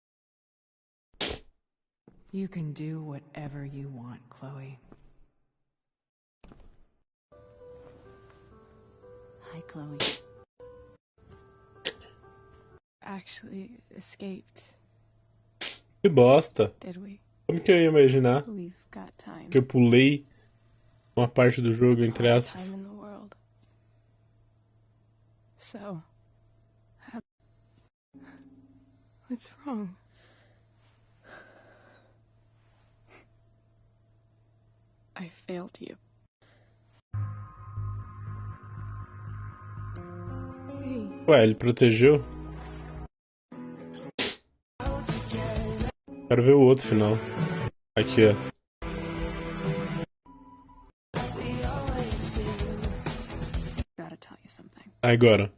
You can do whatever you want, Chloe. Hi, Chloe. Actually escaped, Que bosta. did we? Como que eu ia imaginar We've got time. que eu pulei uma parte do jogo, entre All the aspas? time in the world. So, what's wrong? I failed you. Hey, Ué, ele protegeu? Quero ver o outro final. Aqui, ó. Gotta tell you something. Agora.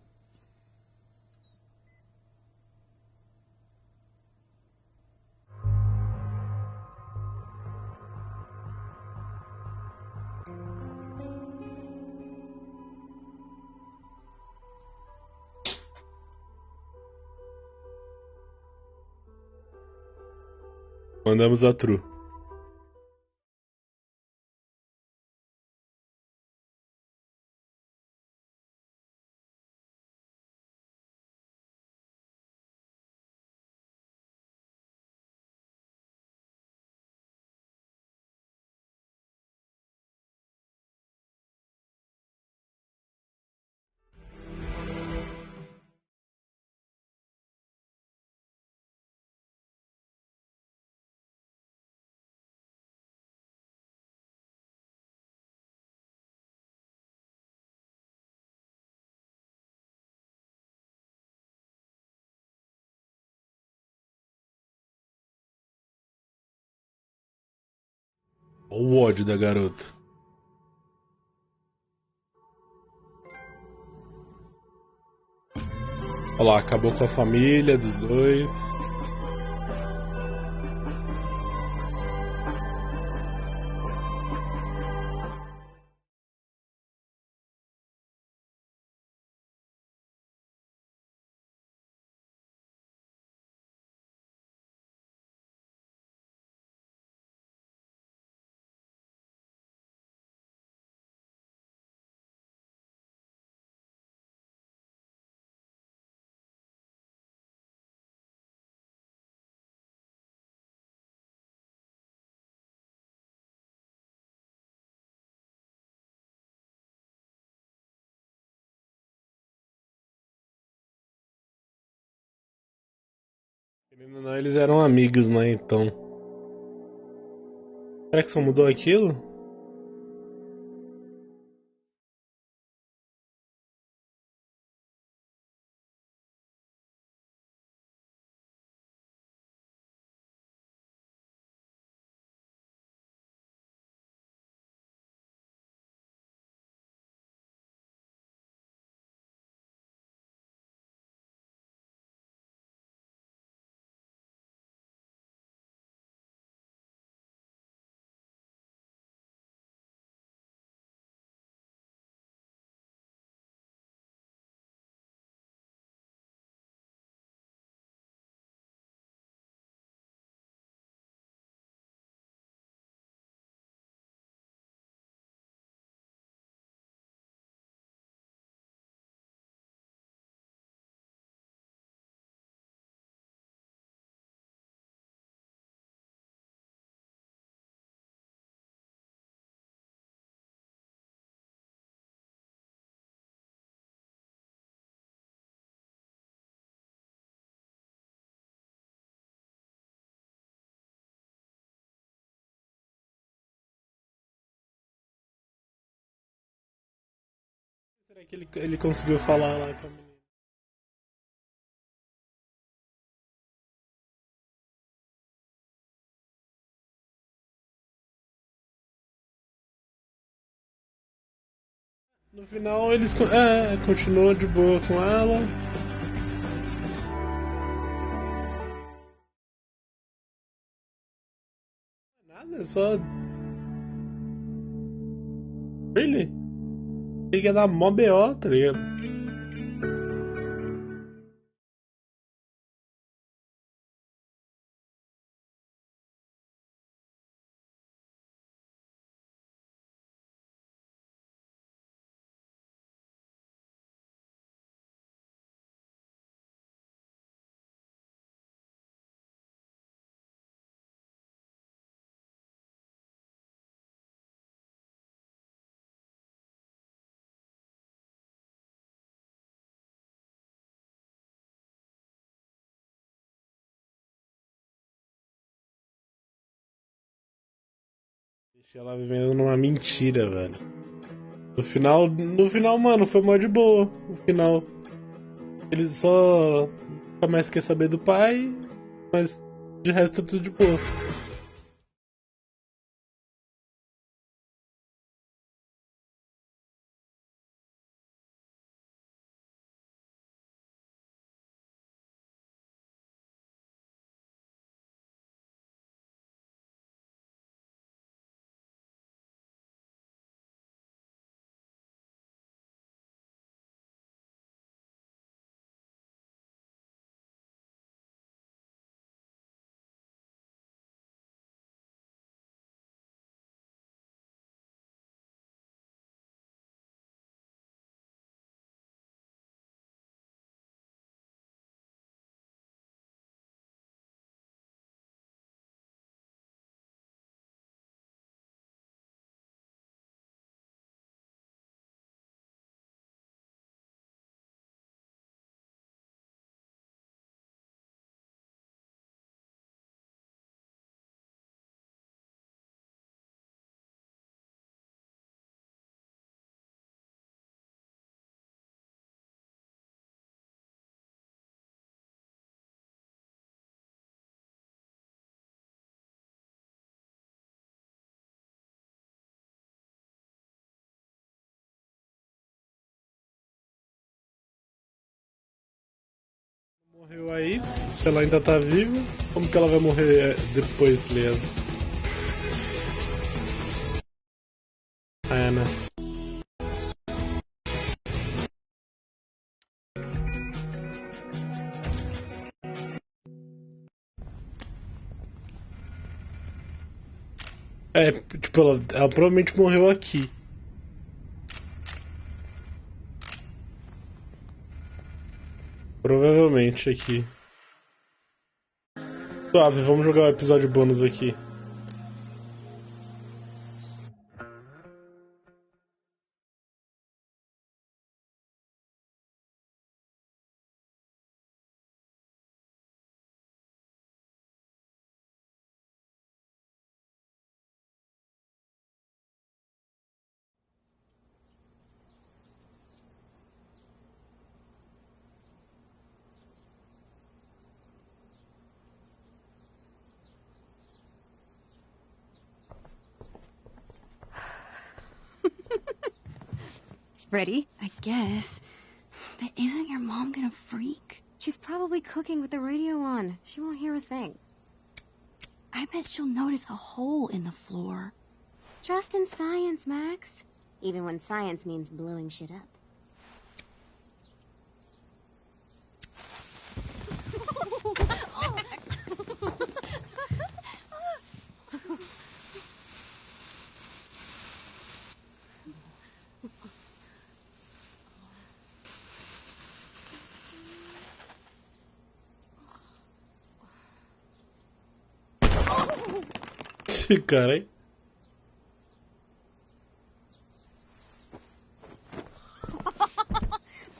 Mandamos a Tru. Olha o ódio da garota. Olha lá, acabou com a família dos dois. Querendo ou não, eles eram amigos, né? Então. Será que só mudou aquilo? Será que ele conseguiu falar lá com a menina? No final eles continuou de boa com ela. Nada, é só. Really? Ele ia dar mó BO, tá ligado? Deixa ela vivendo numa mentira, velho. No final, mano, foi mó de boa. No final, ele só nunca mais quer saber do pai, mas de resto é tudo de boa. Morreu aí, ela ainda tá viva. Como que ela vai morrer depois, Leandro? É, né? É, tipo, ela provavelmente morreu aqui. Provavelmente aqui. Suave, vamos jogar o episódio bônus aqui. Ready? I guess. But isn't your mom gonna freak? She's probably cooking with the radio on. She won't hear a thing. I bet she'll notice a hole in the floor. Trust in science, Max. Even when science means blowing shit up. Cara, hein?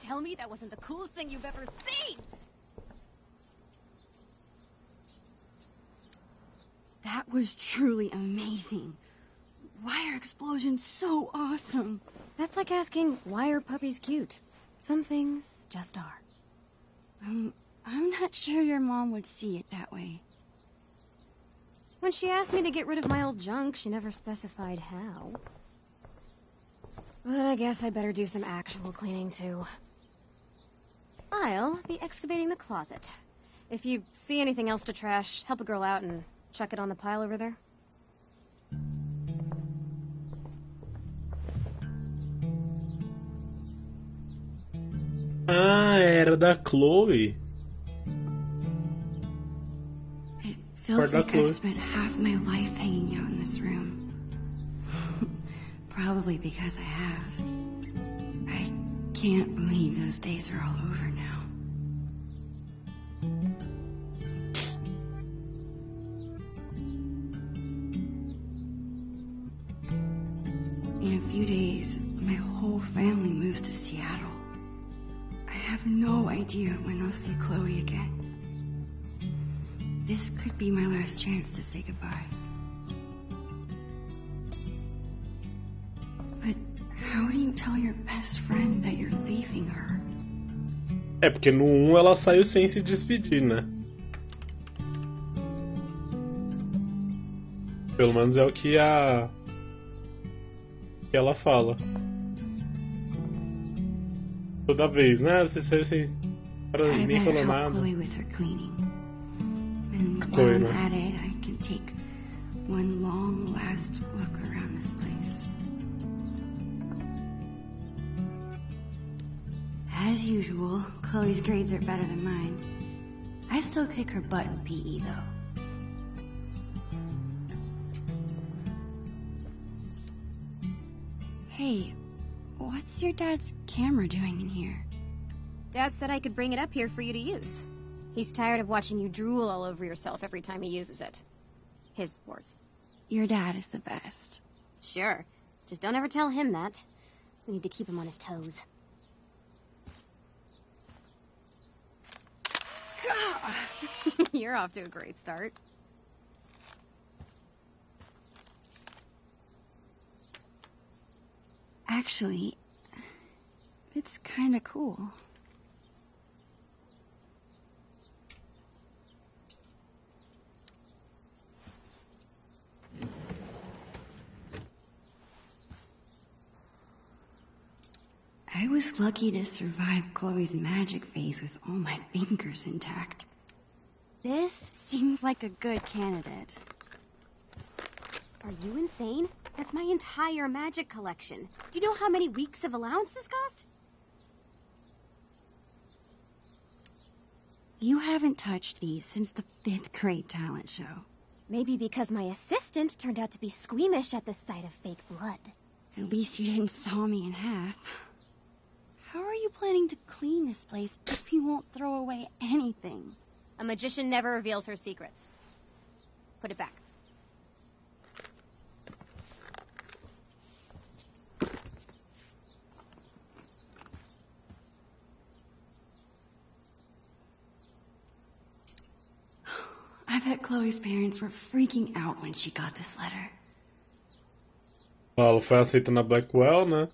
Tell me that wasn't the coolest thing you've ever seen! That was truly amazing. Why are explosions so awesome? That's like asking, why are puppies cute? Some things just are. I'm not sure your mom would see it that way. When she asked me to get rid of my old junk, she never specified how. But I guess I better do some actual cleaning, too. I'll be excavating the closet. If you see anything else to trash, help a girl out and chuck it on the pile over there. Ah, era da Chloe. It feels like I've spent half my life hanging out in this room. Probably because I have. I can't believe those days are all over now. In a few days, my whole family moves to Seattle. I have no idea when I'll see Chloe again. This could be my last chance to say goodbye. But how do you tell your best friend that you're leaving her? É, porque no 1 ela saiu sem se despedir, né? Pelo menos é o que que ela fala. Toda vez, né? Você saiu sem... nem falou nada. Chloe with her cleaning. And Chloe, while I'm né? at it, I can take one long last look around this place. As usual, Chloe's grades are better than mine. I still kick her butt in PE, though. Hey, what's your dad's camera doing in here? Dad said I could bring it up here for you to use. He's tired of watching you drool all over yourself every time he uses it. His words. Your dad is the best. Sure. Just don't ever tell him that. We need to keep him on his toes. You're off to a great start. Actually, it's kinda cool. I was lucky to survive Chloe's magic phase with all my fingers intact. This seems like a good candidate. Are you insane? That's my entire magic collection. Do you know how many weeks of allowance this cost? You haven't touched these since the 5th grade talent show. Maybe because my assistant turned out to be squeamish at the sight of fake blood. At least you didn't saw me in half. How are you planning to clean this place if you won't throw away anything? A magician never reveals her secrets. Put it back. I bet Chloe's parents were freaking out when she got this letter. Ela foi aceita na Blackwell, né?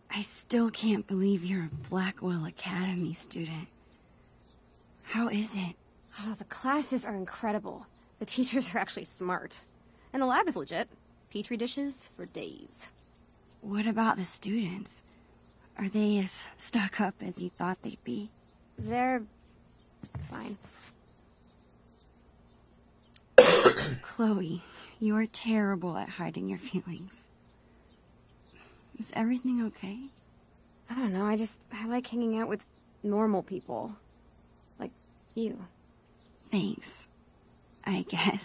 I still can't believe you're a Blackwell Academy student. How is it? Oh, the classes are incredible. The teachers are actually smart. And the lab is legit. Petri dishes for days. What about the students? Are they as stuck up as you thought they'd be? They're fine. Chloe, you're terrible at hiding your feelings. Is everything okay? I don't know, I like hanging out with normal people. Like you. Thanks, I guess.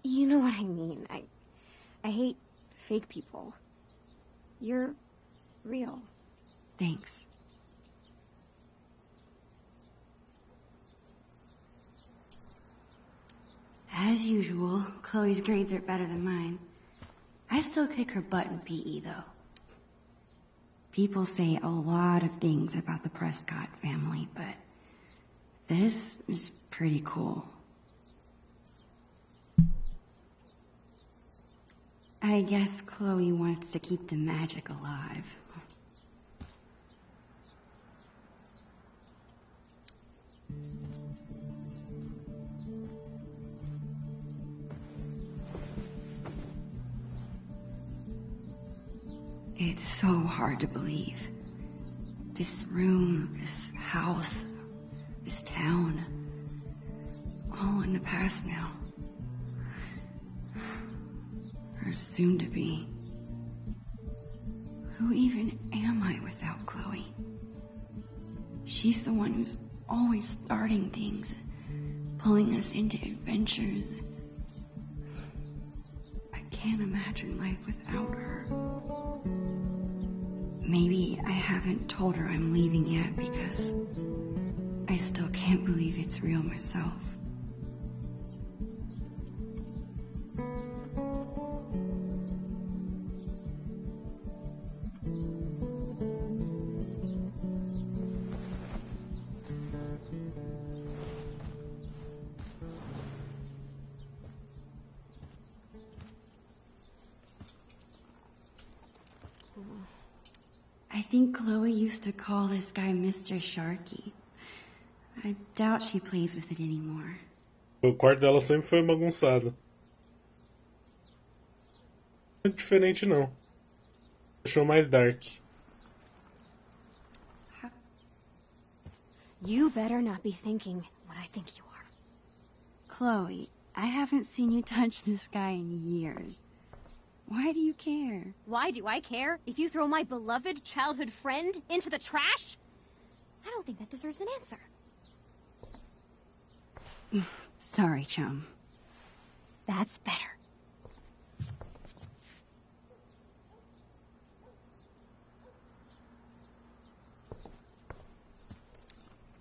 You know what I mean. I hate fake people. You're real. Thanks. As usual, Chloe's grades are better than mine. I still kick her butt in PE, though. People say a lot of things about the Prescott family, but this is pretty cool. I guess Chloe wants to keep the magic alive. It's so hard to believe. This room, this house, this town, all in the past now. Or soon to be. Who even am I without Chloe? She's the one who's always starting things, pulling us into adventures. I can't imagine life without her. Maybe I haven't told her I'm leaving yet because I still can't believe it's real myself. I think Chloe used to call this guy Mr. Sharky. I doubt she plays with it anymore. O quarto dela sempre foi bagunçado. Não é diferente não. Deixou mais dark. You better not be thinking what I think you are. Chloe, I haven't seen you touch this guy in years. Why do you care? Why do I care if you throw my beloved childhood friend into the trash? I don't think that deserves an answer. Sorry, chum. That's better.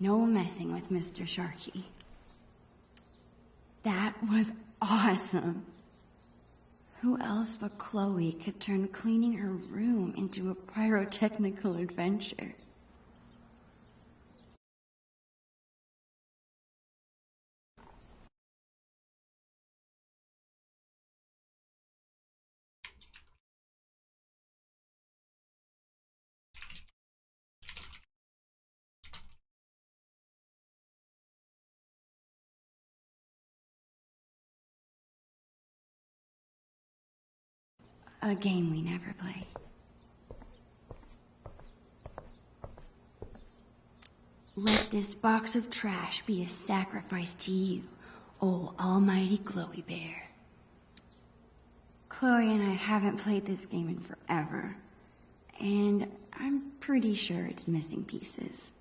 No messing with Mr. Sharky. That was awesome. Who else but Chloe could turn cleaning her room into a pyrotechnical adventure? A game we never play. Let this box of trash be a sacrifice to you, oh almighty Chloe Bear. Chloe and I haven't played this game in forever, and I'm pretty sure it's missing pieces.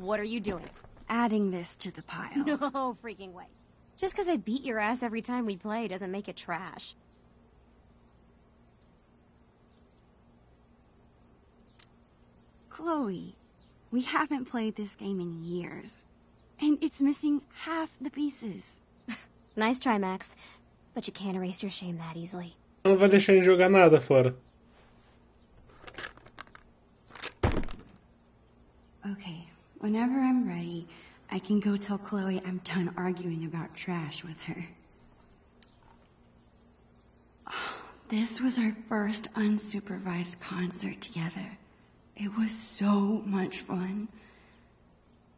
What are you doing? Adding this to the pile. No freaking way. Just because I beat your ass every time we play doesn't make it trash. Chloe, we haven't played this game in years, and it's missing half the pieces. Nice try, Max. But you can't erase your shame that easily. Não vai deixar de jogar nada fora. Okay, whenever I'm ready, I can go tell Chloe I'm done arguing about trash with her. This was our first unsupervised concert together. It was so much fun.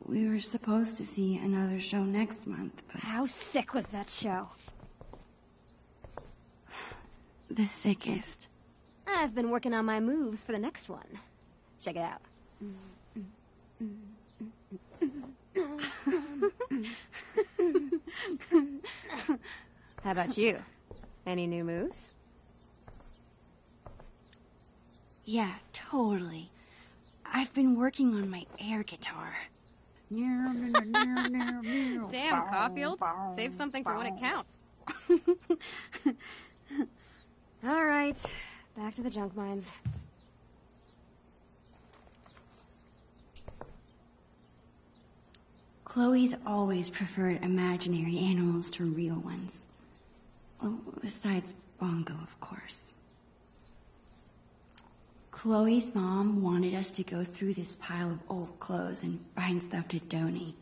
We were supposed to see another show next month, but... How sick was that show? The sickest. I've been working on my moves for the next one. Check it out. How about you? Any new moves? Yeah, totally. I've been working on my air guitar. Damn, Caulfield. Save something for when it counts. All right, back to the junk mines. Chloe's always preferred imaginary animals to real ones. Oh, besides Bongo, of course. Chloe's mom wanted us to go through this pile of old clothes and find stuff to donate.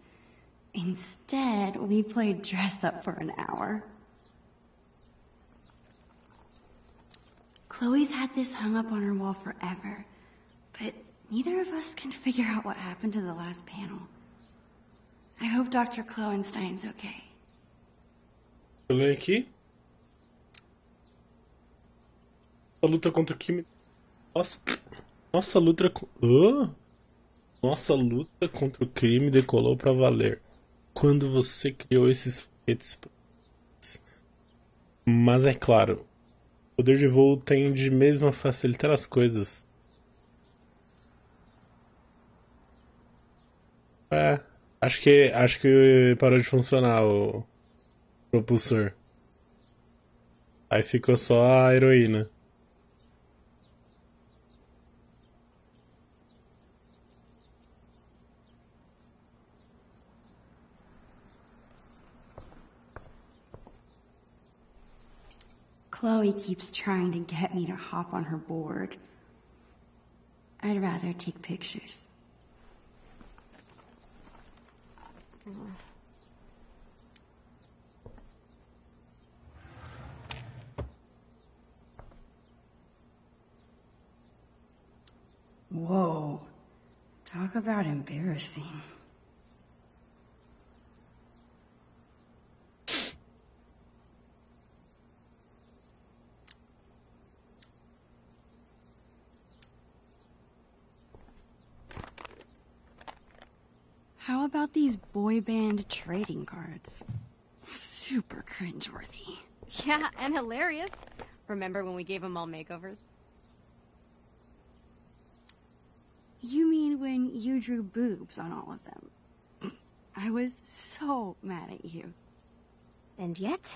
Instead, we played dress up for an hour. Chloe's had this hung up on her wall forever, but neither of us can figure out what happened to the last panel. I hope Dr. Kloenstein's okay. Eu leio aqui. A luta contra o crime. Nossa luta contra o crime decolou pra valer. Quando você criou esses foguetes. Mas é claro, o poder de voo tende mesmo a facilitar as coisas. Acho que parou de funcionar o propulsor. Aí ficou só a heroína. Chloe keeps trying to get me to hop on her board. I'd rather take pictures. Whoa. Talk about embarrassing. How about these boy band trading cards? Super cringeworthy. Yeah, and hilarious. Remember when we gave them all makeovers? You mean when you drew boobs on all of them? I was so mad at you. And yet,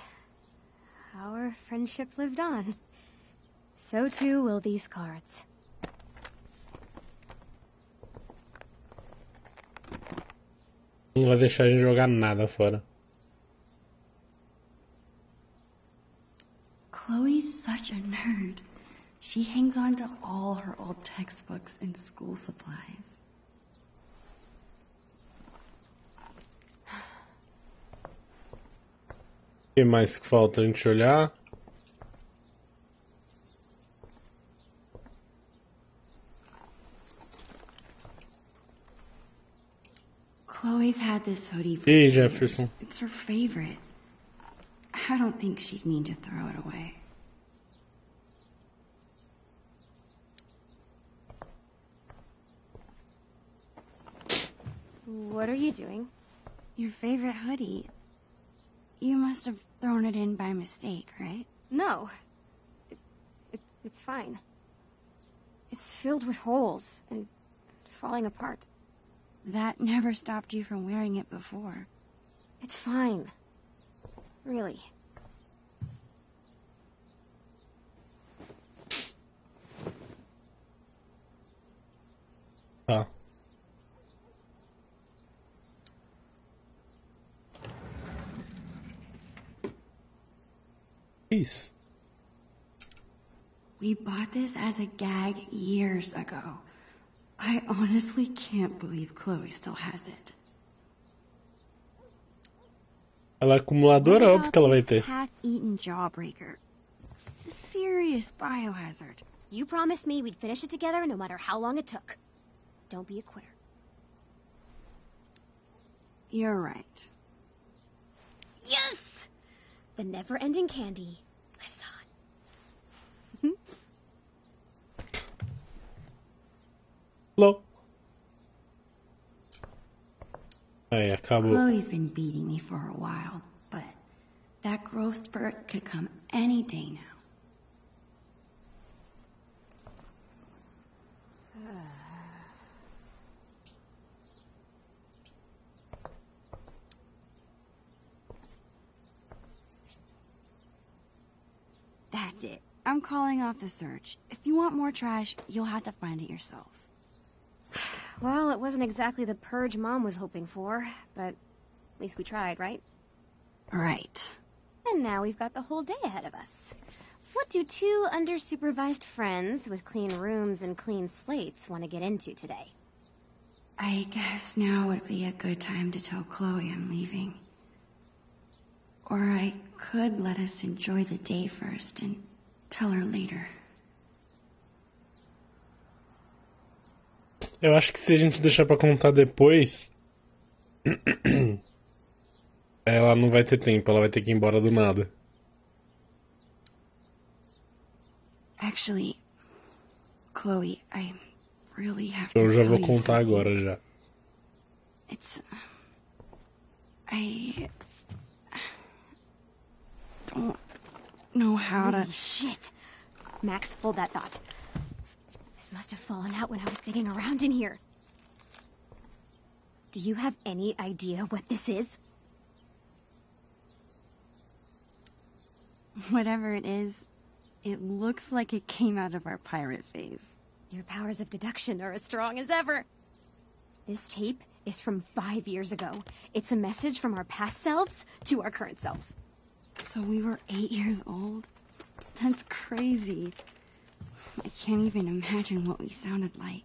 our friendship lived on. So too will these cards. Não vai deixar a gente jogar nada fora. Chloe's such a nerd. She hangs on to all her old textbooks and school supplies. O que mais que falta a gente olhar? this hoodie for Hey, years. Jefferson. It's her favorite. I don't think she'd mean to throw it away. What are you doing? Your favorite hoodie. You must have thrown it in by mistake, right? No. It's fine. It's filled with holes and falling apart. That never stopped you from wearing it before. It's fine. Really. Tá. Isso. We bought this as a gag years ago. I honestly can't believe Chloe still has it. Ela é acumuladora, What óbvio que ela vai about this ter. half-eaten jawbreaker? It's a serious biohazard. You promised me we'd finish it together no matter how long it took. Don't be a quitter. You're right. Yes! The never-ending candy lives on. Hello. Aí, acabou. Chloe's been beating me for a while, but that growth spurt could come any day now. That's it. I'm calling off the search. If you want more trash, you'll have to find it yourself. Well, it wasn't exactly the purge Mom was hoping for, but at least we tried, right? Right. And now we've got the whole day ahead of us. What do two under-supervised friends with clean rooms and clean slates want to get into today? I guess now would be a good time to tell Chloe I'm leaving. Or I could let us enjoy the day first and tell her later. Eu acho que se a gente deixar pra contar depois, ela não vai ter tempo, ela vai ter que ir embora do nada. Actually, Chloe, I really have Eu to já tell vou you contar something. agora já. It's... I... don't know how to... Holy shit! Max, hold that thought. This must have fallen out when I was digging around in here. Do you have any idea what this is? Whatever it is, it looks like it came out of our pirate phase. Your powers of deduction are as strong as ever. This tape is from 5 years ago. It's a message from our past selves to our current selves. So we were 8 years old? That's crazy. I can't even imagine what we sounded like.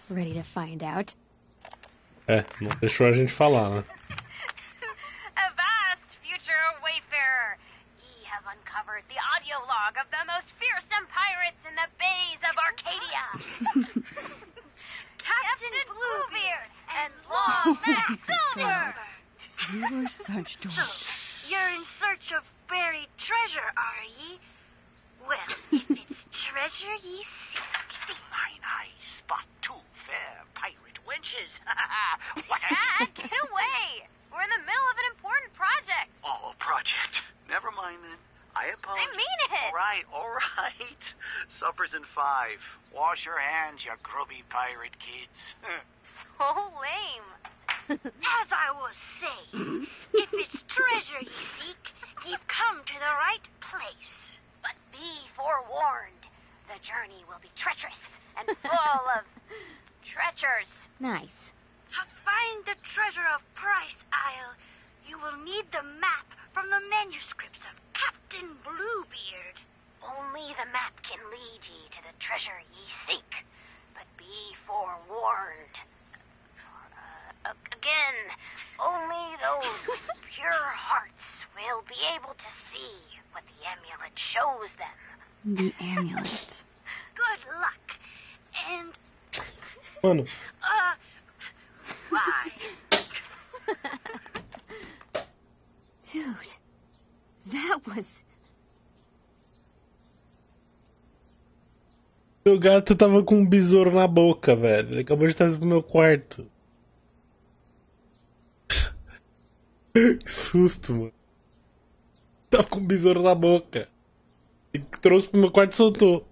Ready to find out? É, não deixou a gente falar, né? Avast, future wayfarer! Ye have uncovered the audio log of the most fearsome pirates in the bays of Arcadia. Captain Bluebeard and Long Mac Silver! We were such dorks. You're in search of buried treasure, are ye? Well, if it's treasure ye seek, Mine eyes spot two fair pirate wenches. What Dad, get away! We're in the middle of an important project. Oh, project. Never mind then. I apologize. I mean it. All right. Supper's in 5. Wash your hands, you grubby pirate kids. So lame. As I was saying, if it's treasure ye seek, ye've come to the right place. But be forewarned, the journey will be treacherous and full of treacherous. Nice. To find the treasure of Price Isle, you will need the map from the manuscripts of Captain Bluebeard. Only the map can lead ye to the treasure ye seek. But be forewarned. Again, only those with pure hearts will be able to see what the amulet shows them. The amulet. Good luck. And, Mano, Dude, that was... Meu gato tava com um besouro na boca, velho. Ele acabou de trazer pro meu quarto. Que susto, mano. Tava com um besouro na boca. Ele trouxe pro meu quarto e soltou.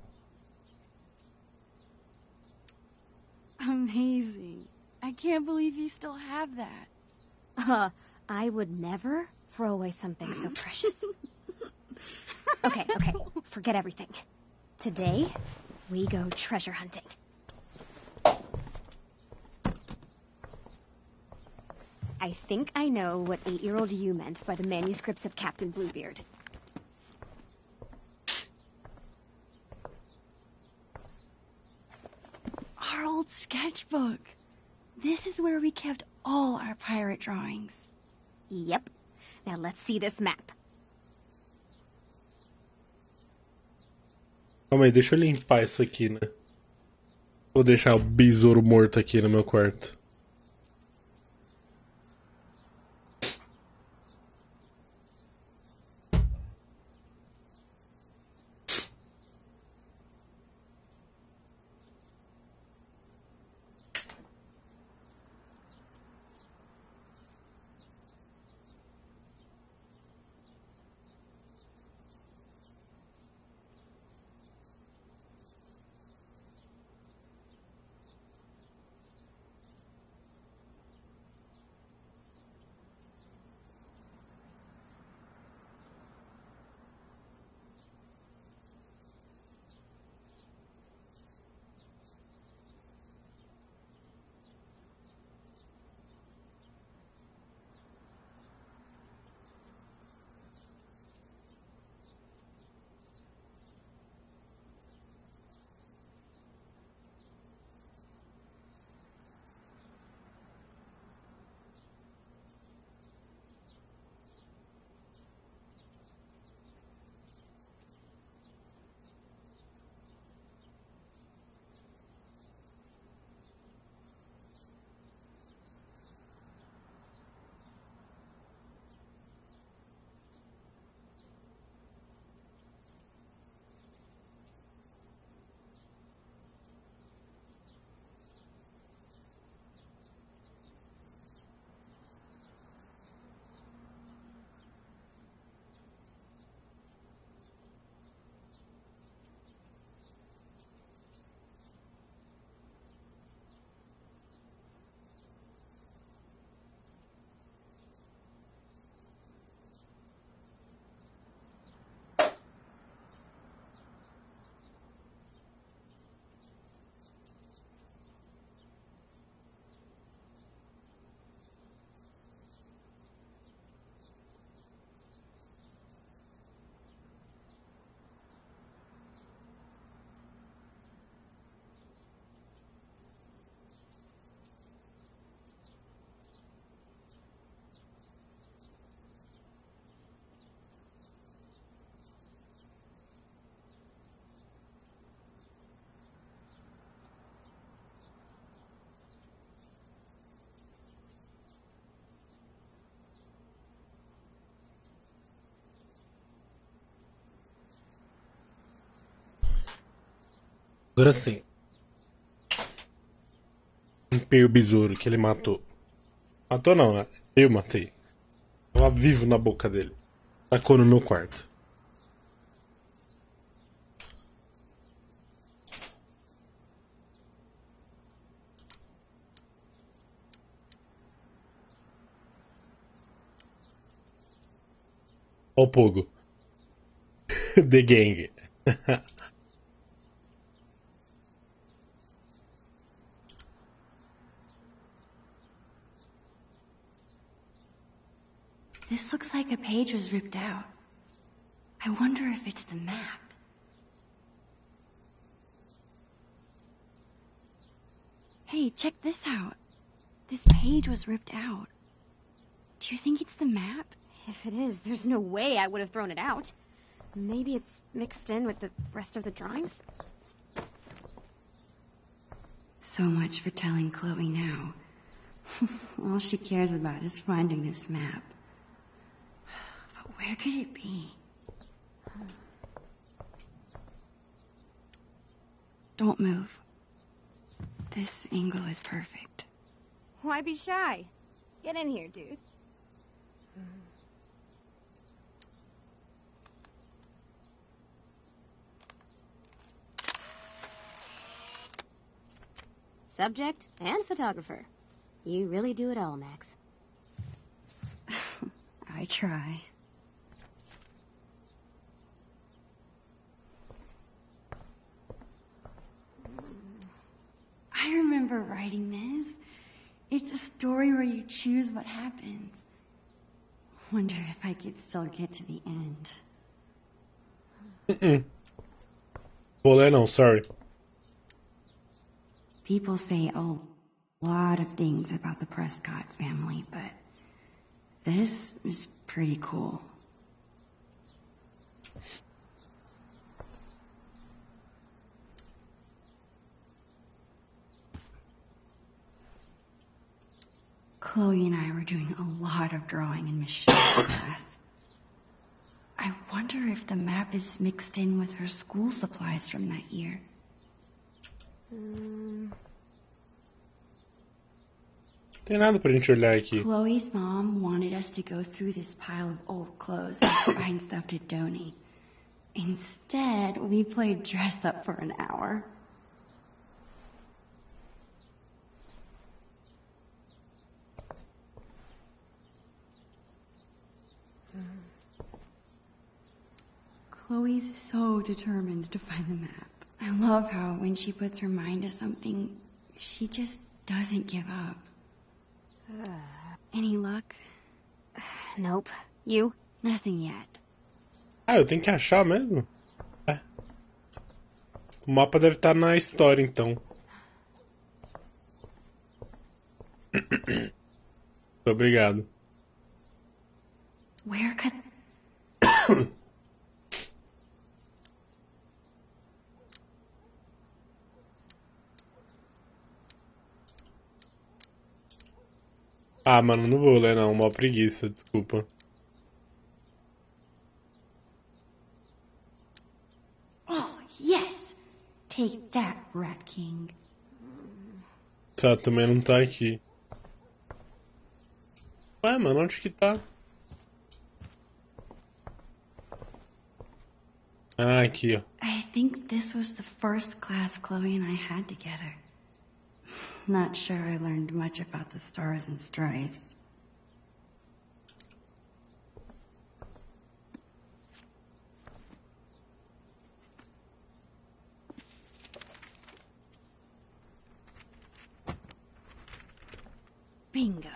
Amazing. I can't believe you still have that. I would never throw away something so precious. Okay, forget everything. Today, we go treasure hunting. I think I know what 8-year-old you meant by the manuscripts of Captain Bluebeard. Our old sketchbook. This is where we kept all our pirate drawings. Yep. Now let's see this map. Calma aí, deixa eu limpar isso aqui, né? Vou deixar o besouro morto aqui no meu quarto. Agora sim. Limpei o besouro que ele matou. Matou não, né? Eu matei. Tava vivo na boca dele. Tacou no meu quarto. Ó o Pogo. The Gang. This looks like a page was ripped out. I wonder if it's the map. Hey, check this out. This page was ripped out. Do you think it's the map? If it is, there's no way I would have thrown it out. Maybe it's mixed in with the rest of the drawings? So much for telling Chloe now. All she cares about is finding this map. Where could it be? Don't move. This angle is perfect. Why be shy? Get in here, dude. Subject and photographer. You really do it all, Max. I try. I remember writing this. It's a story where you choose what happens. Wonder if I could still get to the end. Vou ler não, sorry. People say a lot of things about the Prescott family, but this is pretty cool. Chloe and I were doing a lot of drawing in Michelle's class. I wonder if the map is mixed in with her school supplies from that year. Tem nada pra gente olhar aqui. Chloe's mom wanted us to go through this pile of old clothes and find stuff to donate. Instead, we played dress up for an hour. Chloe's so determined to find the map. I love how when she puts her mind to something, she just doesn't give up. Any luck? Nope. You? Nothing yet. Ah, eu tenho que achar mesmo? É. O mapa deve estar na história, então. Muito obrigado. Where could... Ah, mano, não vou ler não, mó preguiça, desculpa. Oh, yes! Take that, Rat King. Tá, também não tá aqui. Ué, mano, onde que tá? Ah, aqui, ó. I think this was the first class Chloe and I had together. Not sure I learned much about the stars and stripes. Bingo.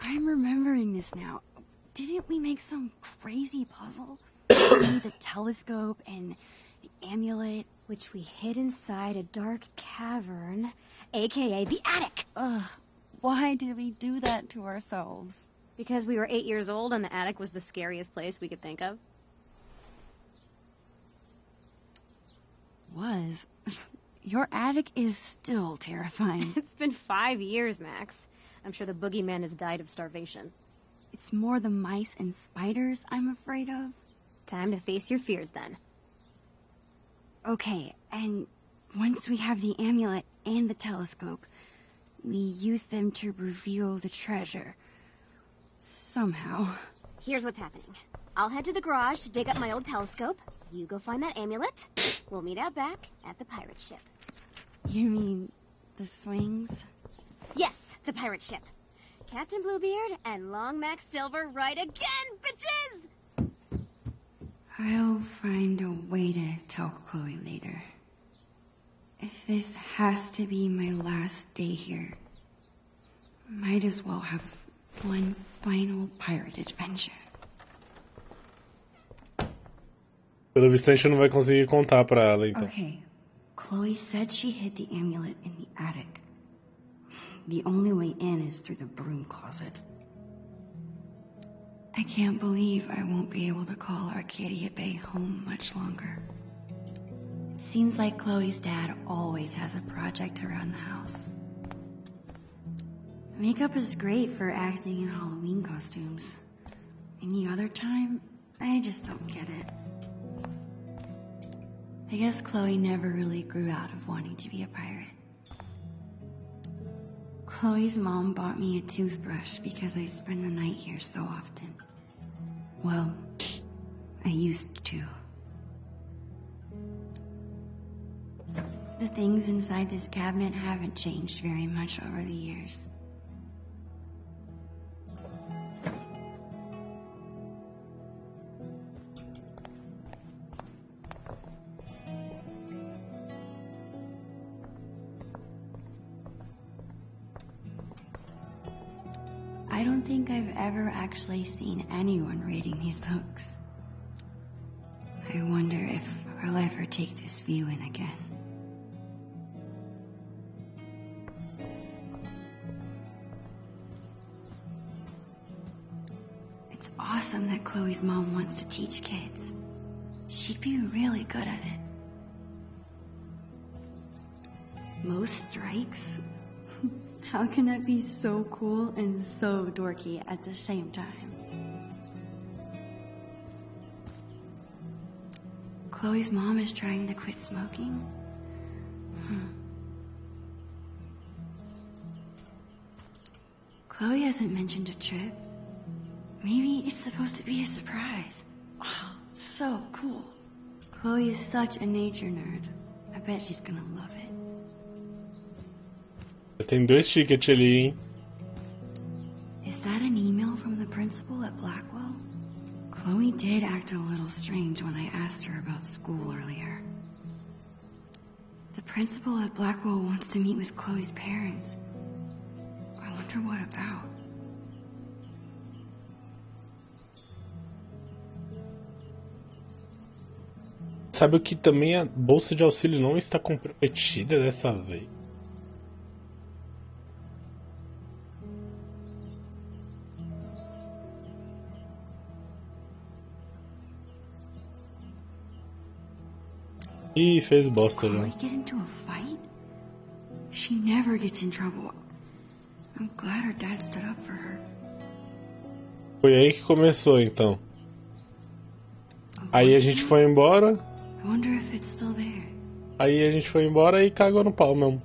I'm remembering this now. Didn't we make some crazy puzzle? We need the telescope and the amulet. Which we hid inside a dark cavern, aka the attic. Ugh, why did we do that to ourselves? Because we were 8 years old and the attic was the scariest place we could think of. Was. Your attic is still terrifying. It's been 5 years, Max. I'm sure the boogeyman has died of starvation. It's more the mice and spiders I'm afraid of. Time to face your fears, then. Okay, and once we have the amulet and the telescope, we use them to reveal the treasure. Somehow. Here's what's happening. I'll head to the garage to dig up my old telescope. You go find that amulet. We'll meet out back at the pirate ship. You mean the swings? Yes, the pirate ship. Captain Bluebeard and Long Max Silver right again, bitches! I'll find a way to tell Chloe later. If this has to be my last day here, might as well have one final pirate adventure. Pelo visto a gente não vai conseguir contar pra ela, então. Okay, Chloe said she hid the amulet in the attic. the only way in is through the broom closet. I can't believe I won't be able to call Arcadia Bay home much longer. It seems like Chloe's dad always has a project around the house. Makeup is great for acting in Halloween costumes. Any other time, I just don't get it. I guess Chloe never really grew out of wanting to be a pirate. Chloe's mom bought me a toothbrush because I spend the night here so often. Well, I used to. The things inside this cabinet haven't changed very much over the years. I don't think I've ever actually seen anyone reading these books. I wonder if I'll ever take this view in again. It's awesome that Chloe's mom wants to teach kids. She'd be really good at it. Most strikes? How can that be so cool and so dorky at the same time? Chloe's mom is trying to quit smoking? Chloe hasn't mentioned a trip. Maybe it's supposed to be a surprise. Oh, so cool. Chloe is such a nature nerd. I bet she's gonna love it. Tem 2 tickets ali, hein? Is that an email from the principal at Blackwell? Chloe did act a little strange when I asked her about school earlier. The principal at Blackwell wants to meet with Chloe's parents. I wonder what about. Sabe o que também a bolsa de auxílio não está comprometida dessa vez? Ih, fez bosta já. Chloe get into a fight? She never gets in trouble. I'm glad her dad stood up for her. Foi aí que começou, então. Aí a gente foi embora. I wonder if it's still there. Aí a gente foi embora e cagou no pau mesmo.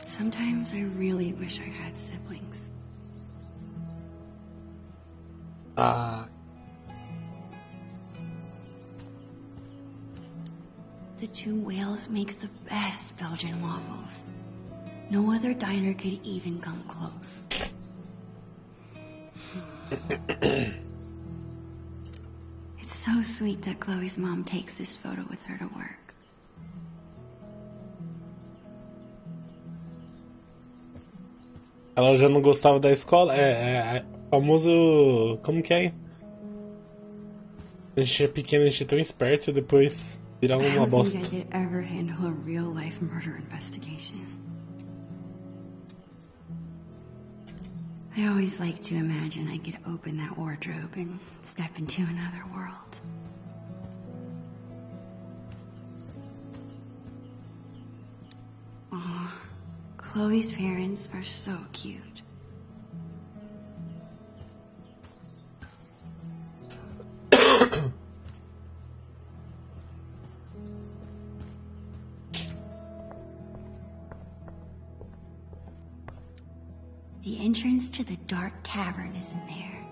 Sometimes I really wish I had siblings. Ah. The Two Whales makes the best Belgian waffles. No other diner could even come close. It's so sweet that Chloe's mom takes this photo with her to work. Ela já não gostava da escola? É famoso... Como que é? A gente é pequeno, a gente é tão esperto, depois virar uma bosta. I don't think I could ever handle a real-life murder investigation. I always like to imagine I could open that wardrobe and step into another world. Aw, Chloe's parents are so cute. The entrance to the dark cavern is in there.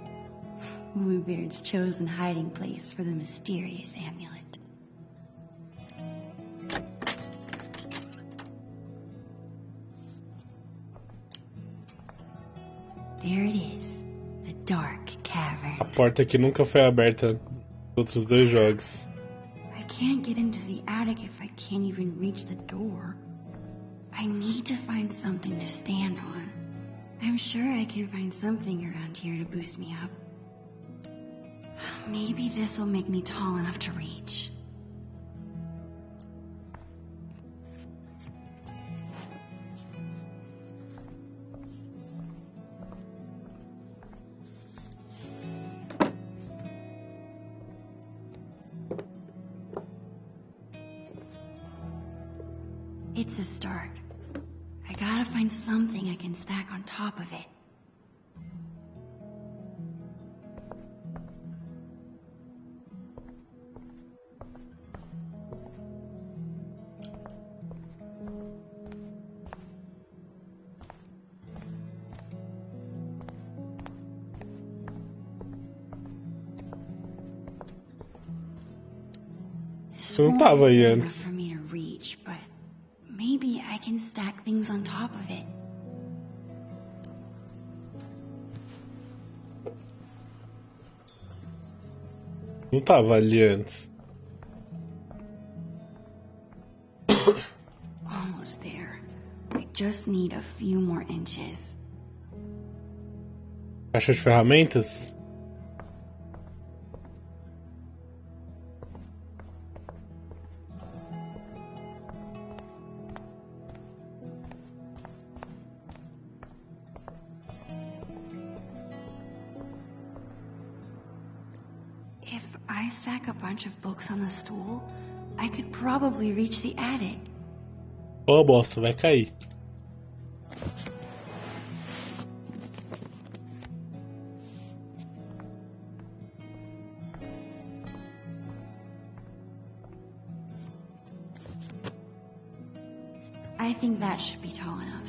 Bluebeard's chosen hiding place for the mysterious amulet. There it is, the dark cavern. A porta que nunca foi aberta nos outros 2 jogos. I can't get into the attic if I can't even reach the door. I need to find something to stand on. I'm sure I can find something around here to boost me up. Maybe this will make me tall enough to reach. It's a start. I gotta find something I can stack on top of it. Não tava aí antes. For me to reach, but maybe I can stack things on top of it. Não tava ali antes. Almost there. I just need a few more inches. Caixa de ferramentas? If I stack a bunch of books on the stool, I could probably reach the attic. Ô, bosta, vai cair. I think that should be tall enough.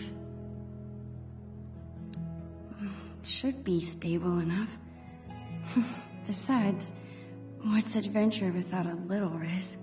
Should be stable enough. Besides, what's adventure without a little risk?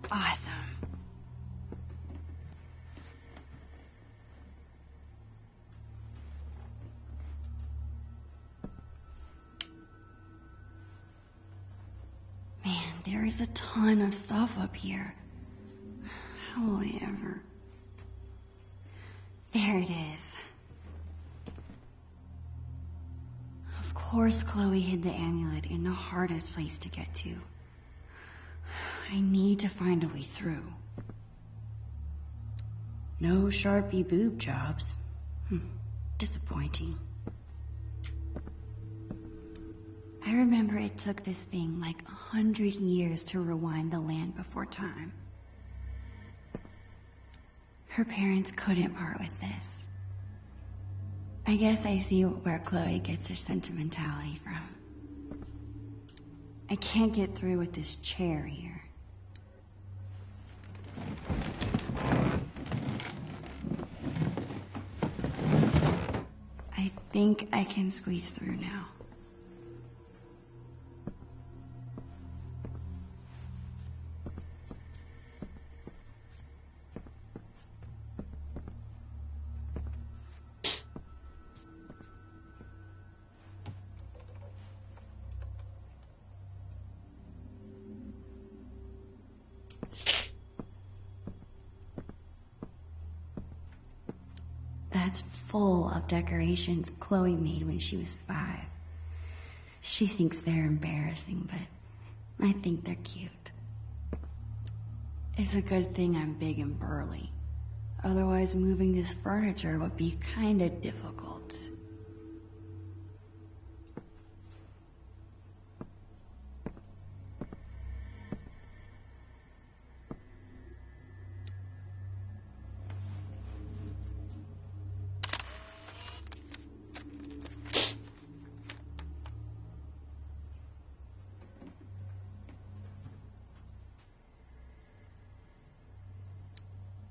Awesome. Man, there is a ton of stuff up here. How will I ever... There it is. Of course Chloe hid the amulet in the hardest place to get to. I need to find a way through. No Sharpie boob jobs. Disappointing. I remember it took this thing like 100 years to rewind the land before time. Her parents couldn't part with this. I guess I see where Chloe gets her sentimentality from. I can't get through with this chair here. I think I can squeeze through now. That's full of decorations Chloe made when she was 5. She thinks they're embarrassing, but I think they're cute. It's a good thing I'm big and burly. Otherwise, moving this furniture would be kinda difficult.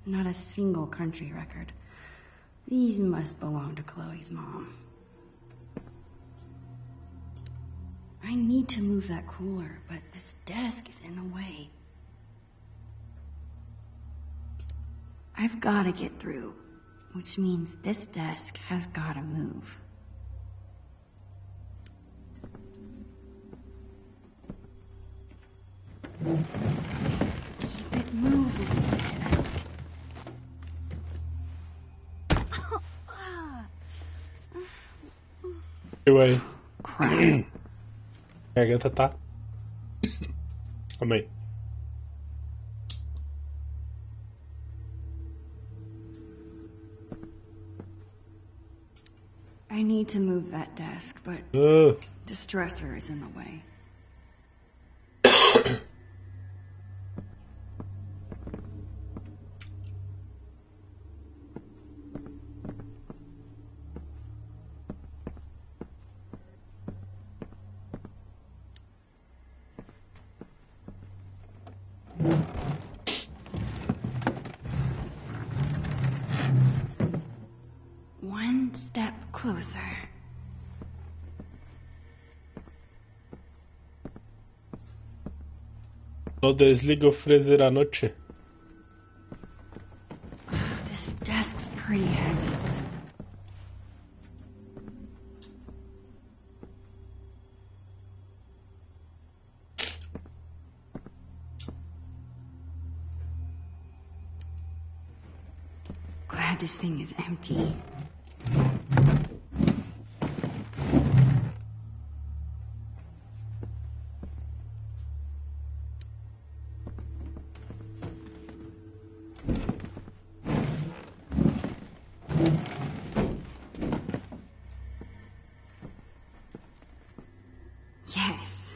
Not a single country record. These must belong to Chloe's mom. I need to move that cooler, but this desk is in the way. I've got to get through, which means this desk has got to move. Keep it moving, desk. Anyway. Crap. Garganta tá. Calma aí. I need to move that desk, but distressor is in the way. One step closer. No desliga o freezer à noite. This desk's pretty heavy. Glad this thing is empty. Yes.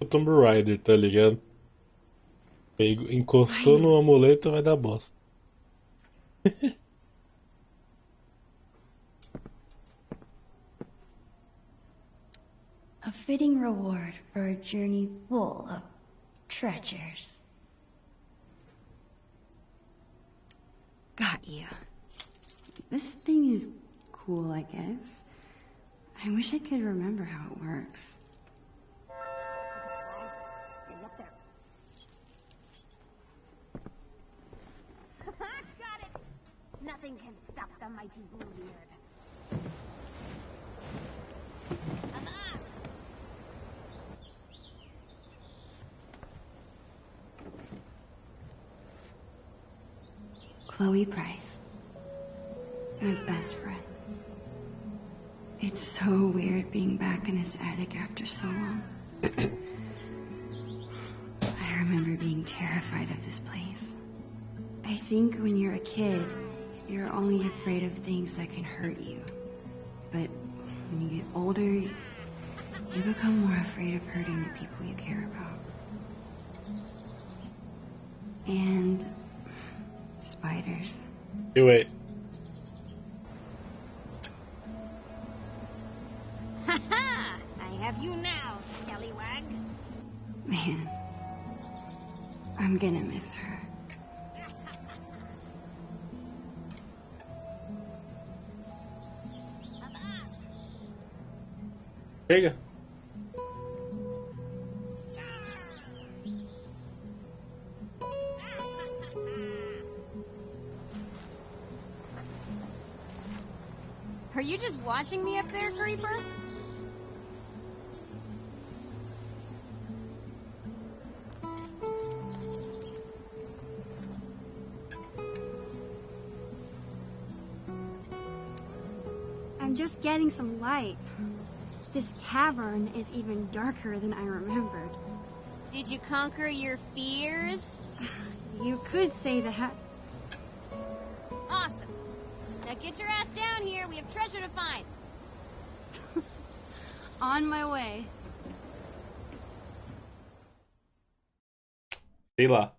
O Tomb Raider, tá ligado? Encostou no amuleto, vai dar bosta. A fitting reward for a journey full of treasures. Got you. This thing is cool, I guess. I wish I could remember how it works. Got it! Nothing can stop the mighty Bluebeard. Chloe Price. My best friend. It's so weird being back in this attic after so long. I remember being terrified of this place. I think when you're a kid, you're only afraid of things that can hurt you. But when you get older, you become more afraid of hurting the people you care about. And spiders. Do it. Ha-ha! I have you now, scallywag. Man, I'm gonna miss her. Chega. Are you just watching me up there, Creeper? I'm just getting some light. This cavern is even darker than I remembered. Did you conquer your fears? You could say that. Awesome. Now get your ass down here. We have treasure to find. On my way. Sei lá.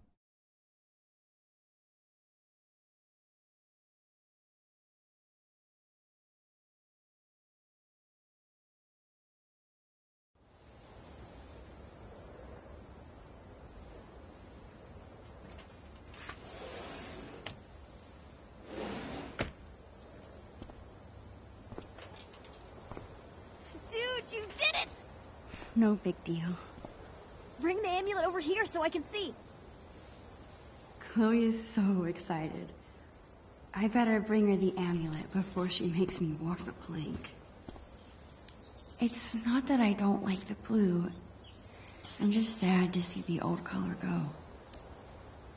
No big deal. Bring the amulet over here so I can see. Chloe is so excited. I better bring her the amulet before she makes me walk the plank. It's not that I don't like the blue. I'm just sad to see the old color go.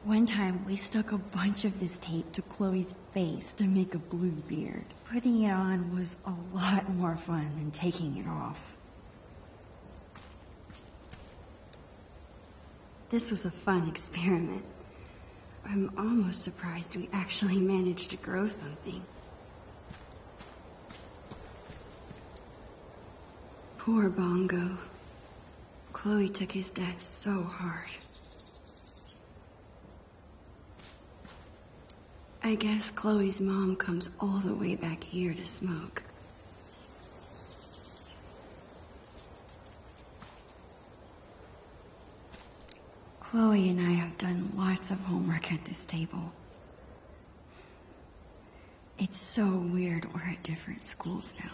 One time, we stuck a bunch of this tape to Chloe's face to make a blue beard. Putting it on was a lot more fun than taking it off. This was a fun experiment. I'm almost surprised we actually managed to grow something. Poor Bongo. Chloe took his death so hard. I guess Chloe's mom comes all the way back here to smoke. Chloe and I have done lots of homework at this table. It's so weird we're at different schools now.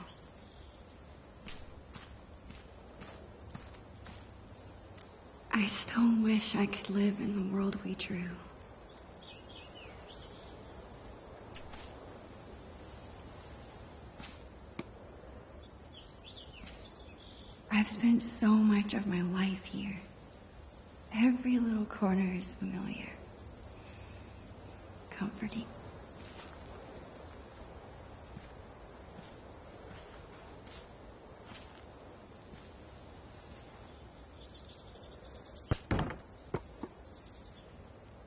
I still wish I could live in the world we drew. I've spent so much of my life here. Every little corner is familiar. Comforting.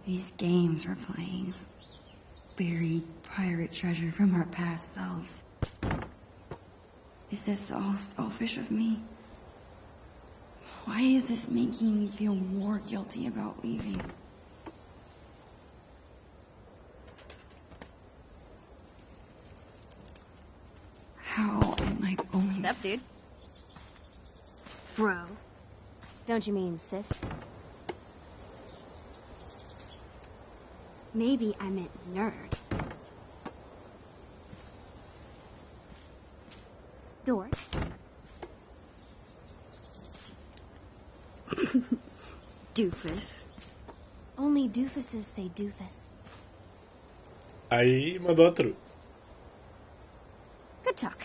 These games we're playing. Buried pirate treasure from our past selves. Is this all selfish of me? Why is this making me feel more guilty about leaving? How am I going? What's up, dude? Bro. Don't you mean sis? Maybe I meant nerd. Dork. Doofus. Only doofuses say doofus. Aí mandou outro. Good talk.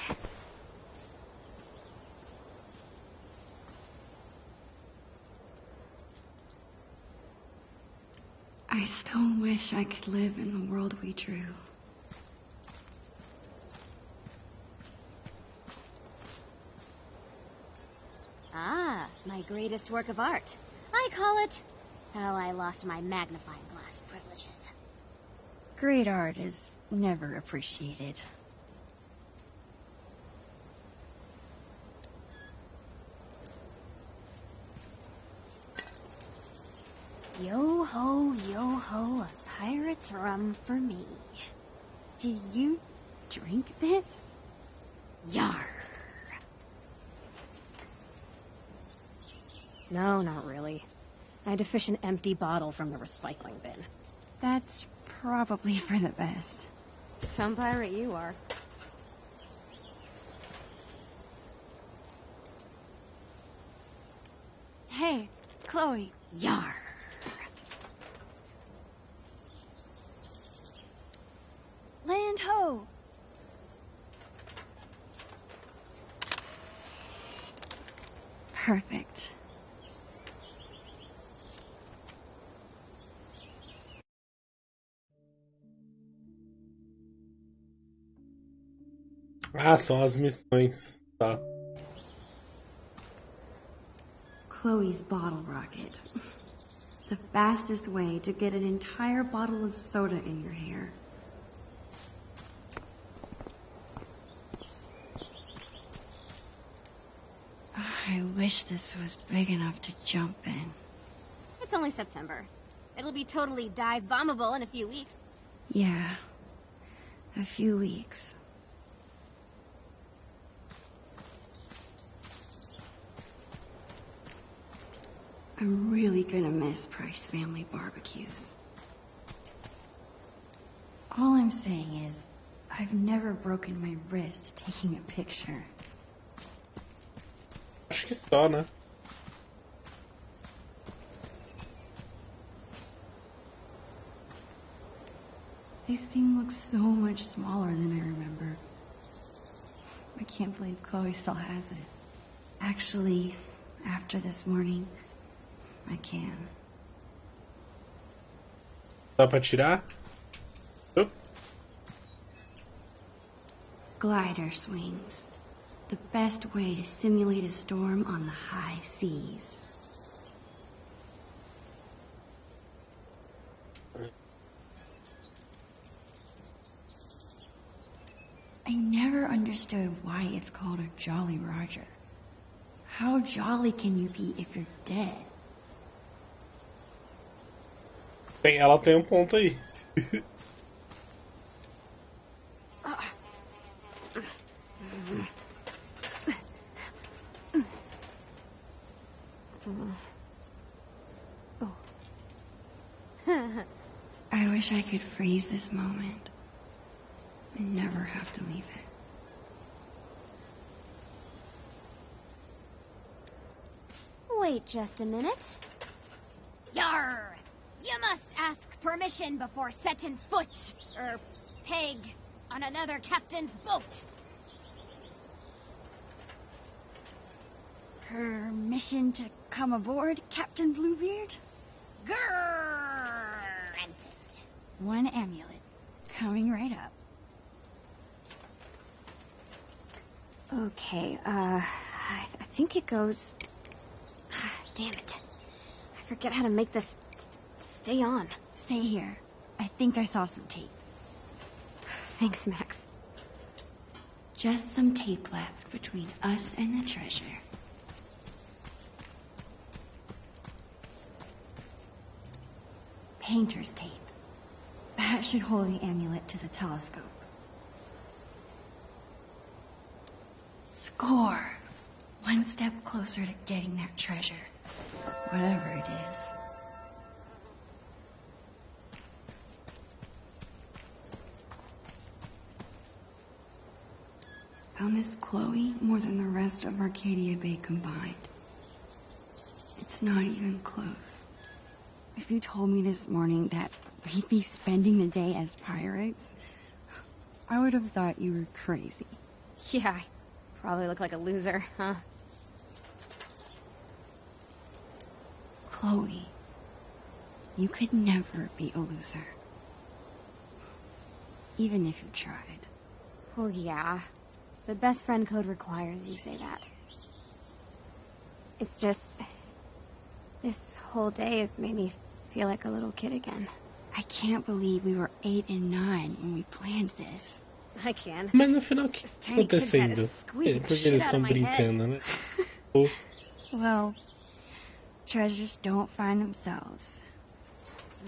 I still wish I could live in the world we drew. Ah, my greatest work of art. I call it How I Lost My Magnifying Glass Privileges. Great art is never appreciated. Yo ho, a pirate's rum for me. Do you drink this? Yar. No, not really. I had to fish an empty bottle from the recycling bin. That's probably for the best. Some pirate you are. Hey, Chloe. Yar. Land ho! Perfect. Ah, são as missões, tá? Chloe's bottle rocket. The fastest way to get an entire bottle of soda in your hair. I wish this was big enough to jump in. It's only September. It'll be totally dive-bombable in a few weeks. Yeah, a few weeks. I'm really gonna miss Price family barbecues. All I'm saying is, I've never broken my wrist taking a picture. Acho que só, né? This thing looks so much smaller than I remember. I can't believe Chloe still has it. Actually, after this morning, I can. Dá pra tirar? Glider swings. The best way to simulate a storm on the high seas. I never understood why it's called a Jolly Roger. How jolly can you be if you're dead? Ela tem ponto aí. I wish I could freeze this moment and never have to leave it. Wait just a minute. Yar! You must ask permission before setting foot, peg, on another captain's boat. Permission to come aboard, Captain Bluebeard? Granted. One amulet. Coming right up. Okay, I think it goes... Damn it. I forget how to make this stay on. Stay here. I think I saw some tape. Thanks, Max. Just some tape left between us and the treasure. Painter's tape. That should hold the amulet to the telescope. Score! One step closer to getting that treasure. Whatever it is. I'll miss Chloe more than the rest of Arcadia Bay combined. It's not even close. If you told me this morning that we'd be spending the day as pirates, I would have thought you were crazy. Yeah, I probably look like a loser, huh? Chloe, you could never be a loser. Even if you tried. Oh, yeah. The best friend code requires you say that. It's just... this whole day has made me feel like a little kid again. I can't believe we were 8 and 9 when we planned this. I can. Mas no final, o que está acontecendo? Por que eles estão brincando, né? Well, treasures don't find themselves.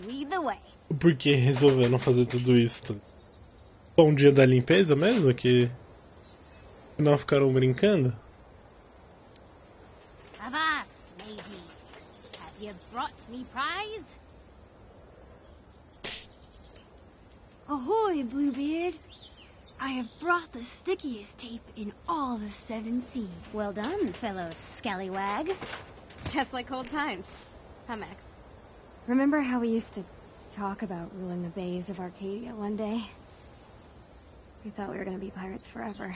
Lead the way. Por que resolveram fazer tudo isso? Só um dia da limpeza mesmo? Que no final ficaram brincando? Avast, matey. Have you brought me prize? Ahoy, Bluebeard! I have brought the stickiest tape in all the 7 seas. Well done, fellow scallywag. Just like old times. Huh, Max? Remember how we used to talk about ruling the bays of Arcadia one day? We thought we were gonna be pirates forever.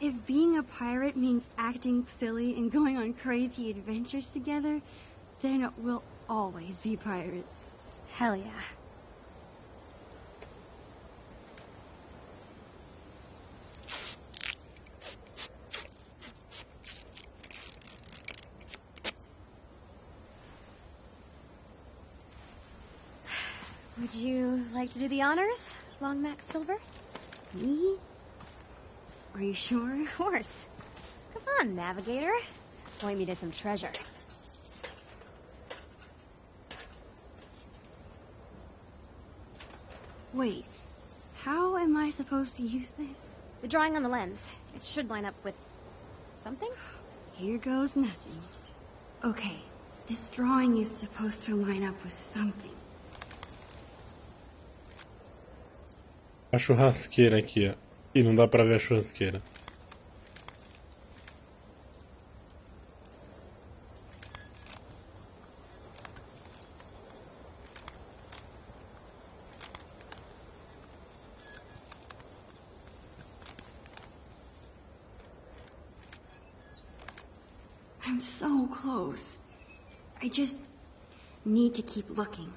If being a pirate means acting silly and going on crazy adventures together, then we'll always be pirates. Hell yeah. Would you like to do the honors, Long Max Silver? Me? Are you sure? Of course. Come on, Navigator. Point me to some treasure. Wait, how am I supposed to use this? The drawing on the lens. It should line up with something? Here goes nothing. Okay, this drawing is supposed to line up with something. A churrasqueira aqui, ó. Ih, não dá pra ver a churrasqueira. I'm so close. I just need to keep looking.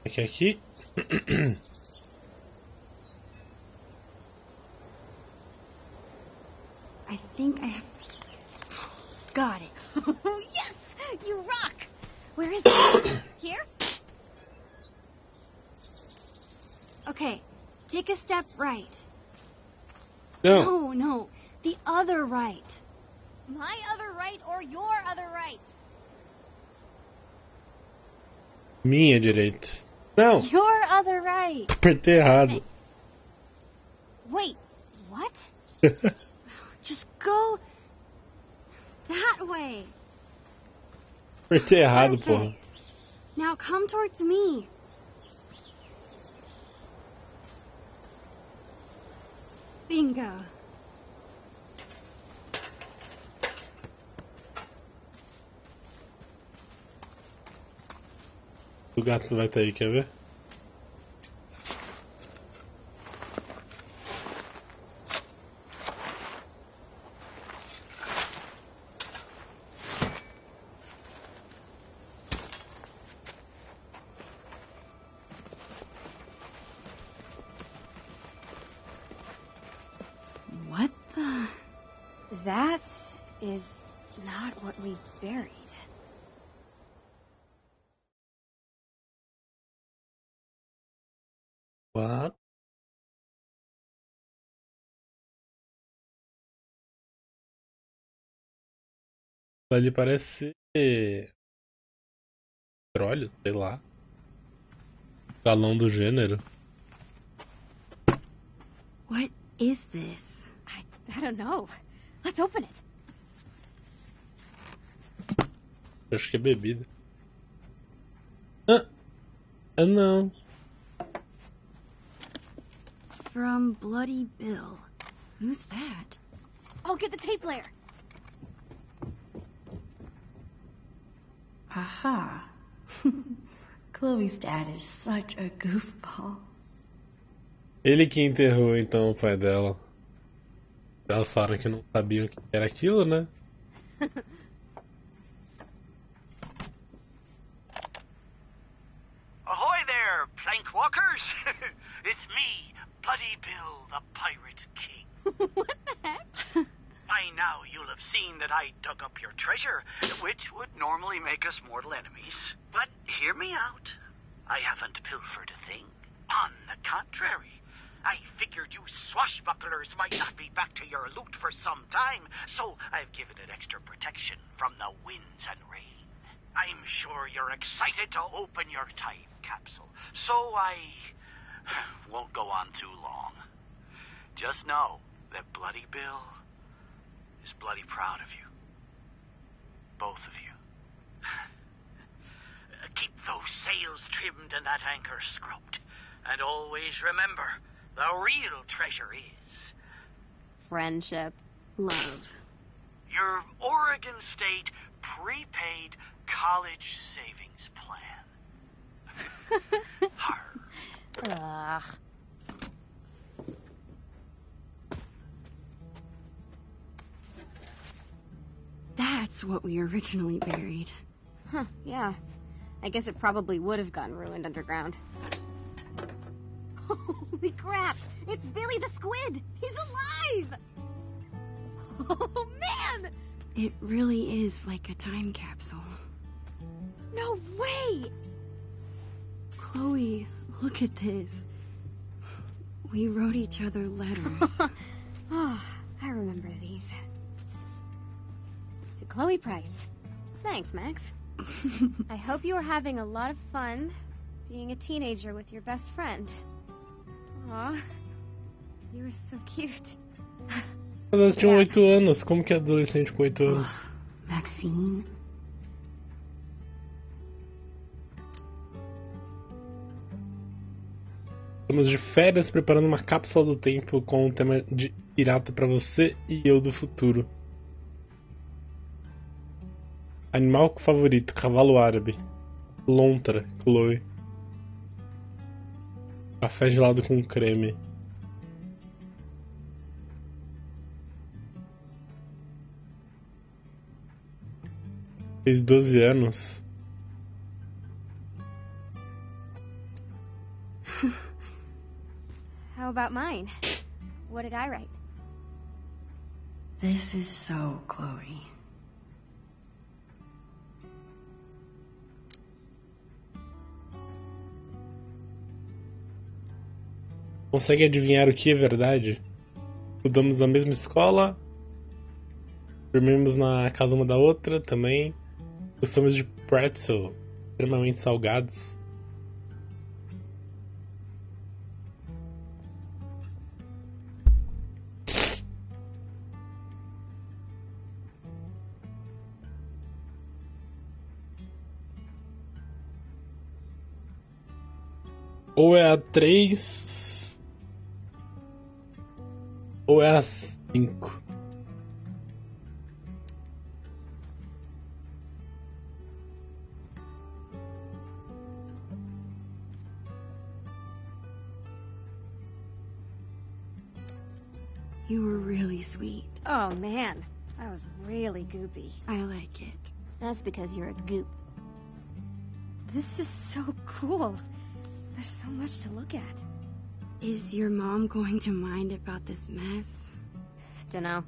Aqui. I think I have... Got it. Yes! You rock! Where is it? Here? Okay, take a step right. Não. No, the other right. My other right or your other right? Minha direita. Não. Your other right. Apertei errado. Wait, what? Just go that way. Apertei errado, Perfect. porra. Now come towards me. Bingo. O gato vai estar aí, quer ver? What the... That is not what we buried. What? Ali parece petróleo, sei lá. Galão do gênero. What is this? I don't know. Let's open it. Acho que é bebida. Ah, não. From Bloody Bill. Who's that? I'll get the tape player. Aha. Chloe's dad is such a goofball. Ele que enterrou então o pai dela. Elas falaram que não sabiam o que era aquilo, né? Ahoy there, plank walkers! It's me, Bloody Bill, the Pirate King. What the heck? By now you'll have seen that I dug up your treasure, which would normally make us mortal enemies. But hear me out. I haven't pilfered a thing. On the contrary, I figured you swashbucklers might not be back to your loot for some time, so I've given it extra protection from the winds and rain. I'm sure you're excited to open your time capsule, so I won't go on too long. Just know that Bloody Bill is bloody proud of you. Both of you. Keep those sails trimmed and that anchor scrubbed. And always remember, the real treasure is... Friendship. Love. your Oregon State prepaid college savings plan. Arr. Ugh. That's what we originally buried. Huh, yeah. I guess it probably would have gotten ruined underground. Holy crap! It's Billy the Squid! He's alive! Oh, man! It really is like a time capsule. No way! Chloe, look at this. We wrote each other letters. Oh, I remember these. To Chloe Price. Thanks, Max. I hope you are having a lot of fun being a teenager with your best friend. Aw, you were so cute. Elas tinham 8 anos, como que é adolescente com 8 anos? Maxine? Estamos de férias preparando uma cápsula do tempo com o tema de pirata para você e eu do futuro. Animal favorito, cavalo árabe. Lontra, Chloe. Café gelado com creme. Fez 12 anos. How about mine? What did I write? This is so Chloe. Consegue adivinhar o que é verdade? Estudamos na mesma escola. Dormimos na casa uma da outra também. Gostamos de pretzel, extremamente salgados. Ou é a 3 ou é a 5. You were really sweet. Oh, man. I was really goopy. I like it. That's because you're a goop. This is so cool. There's so much to look at. Is your mom going to mind about this mess? Dunno.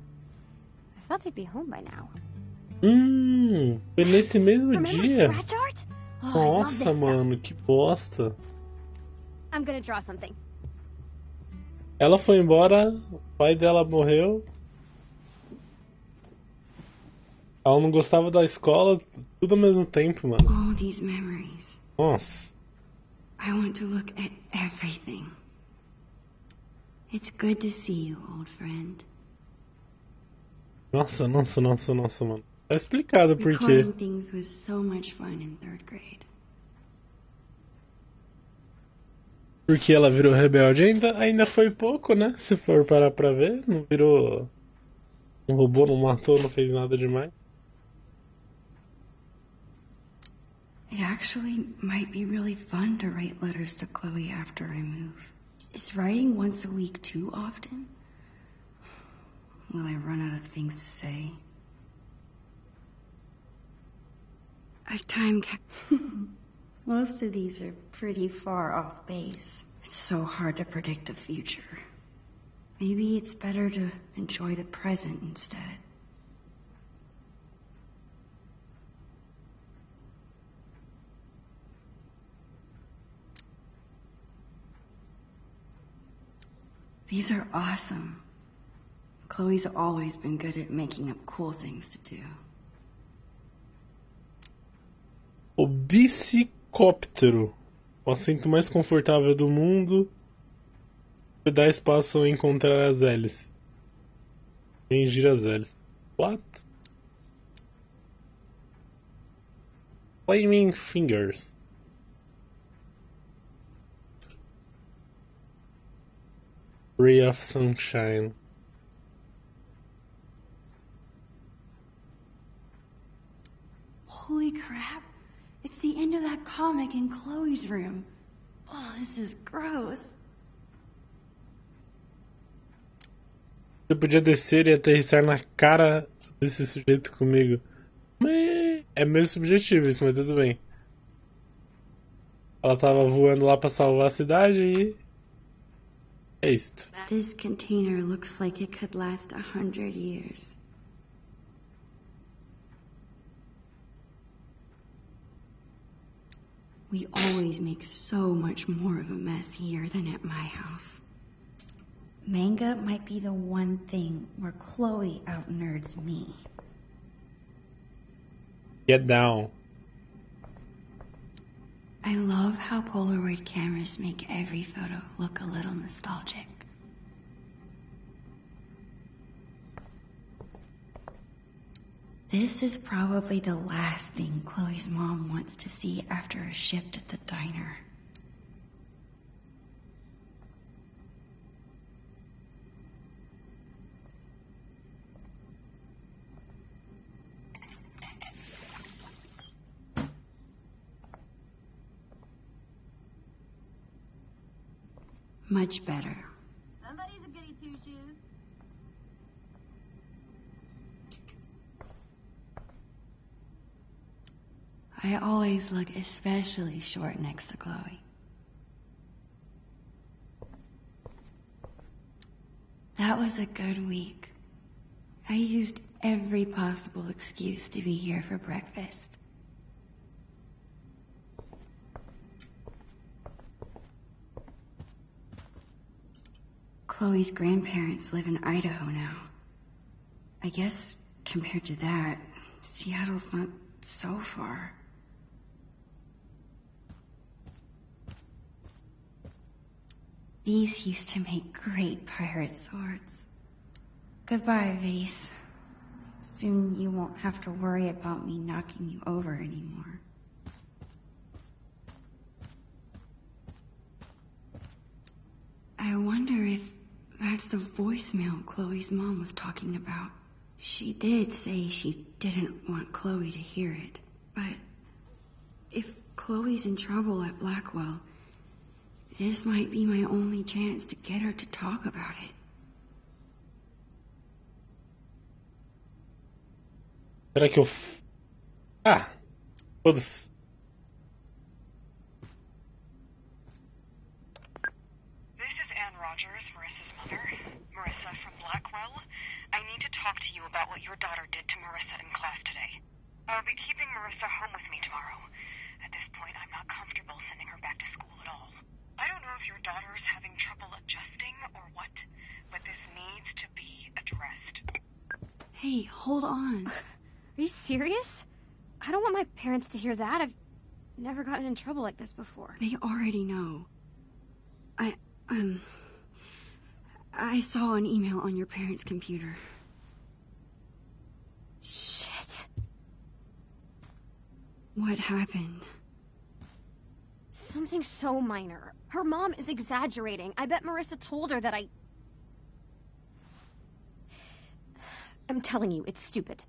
I thought they'd be home by now. Foi nesse mesmo Remember dia. scratch art? Oh, I love this Nossa, stuff. mano, que bosta. I'm gonna draw something. Ela foi embora, o pai dela morreu. Ela não gostava da escola, tudo ao mesmo tempo, mano. All these memories. Nossa. I want to look at everything. It's good to see you, old friend. Nossa, mano. Tá explicado por quê. Recording things was so much fun in 3rd grade. Porque ela virou rebelde ainda foi pouco, né? Se for parar pra ver, não virou. Não roubou, não matou, não fez nada demais. It actually might be really fun to write letters to Chloe after I move. Is writing once a week too often? Will I run out of things to say? Most of these are pretty far off base. It's so hard to predict the future. Maybe it's better to enjoy the present instead. These are awesome. Chloe's always been good at making up cool things to do. O bicicóptero. O assento mais confortável do mundo. E dá espaço a encontrar as hélices. Nem gira as hélices. What? Flaming Fingers. Ray of Sunshine. Holy crap! It's the end of that comic in Chloe's room. Oh, this is gross. Você podia descer e aterrissar na cara desse sujeito comigo. Mas é meio subjetivo isso, mas tudo bem. Ela tava voando lá pra salvar a cidade e... é isto. This container looks like it could last 100 years. We always make so much more of a mess here than at my house. Manga might be the one thing where Chloe out-nerds me. Get down. I love how Polaroid cameras make every photo look a little nostalgic. This is probably the last thing Chloe's mom wants to see after a shift at the diner. Much better. Somebody's a goody two-shoes. I always look especially short next to Chloe. That was a good week. I used every possible excuse to be here for breakfast. Chloe's grandparents live in Idaho now. I guess, compared to that, Seattle's not so far. These used to make great pirate swords. Goodbye, Vase. Soon you won't have to worry about me knocking you over anymore. I wonder if that's the voicemail Chloe's mom was talking about. She did say she didn't want Chloe to hear it, but if Chloe's in trouble at Blackwell, this might be my only chance to get her to talk about it. Será que eu... Ah! Foda-se. This is Anne Rogers, Marissa's mother. Marissa from Blackwell. I need to talk to you about what your daughter did to Marissa in class today. I'll be keeping Marissa home with me tomorrow. At this point, I'm not comfortable sending her back to school at all. I don't know if your daughter's having trouble adjusting or what, but this needs to be addressed. Hey, hold on. Are you serious? I don't want my parents to hear that. I've never gotten in trouble like this before. They already know. I saw an email on your parents' computer. Shit. What happened? Something so minor. Her mom is exaggerating. I bet Marissa told her that I'm telling you, it's stupid.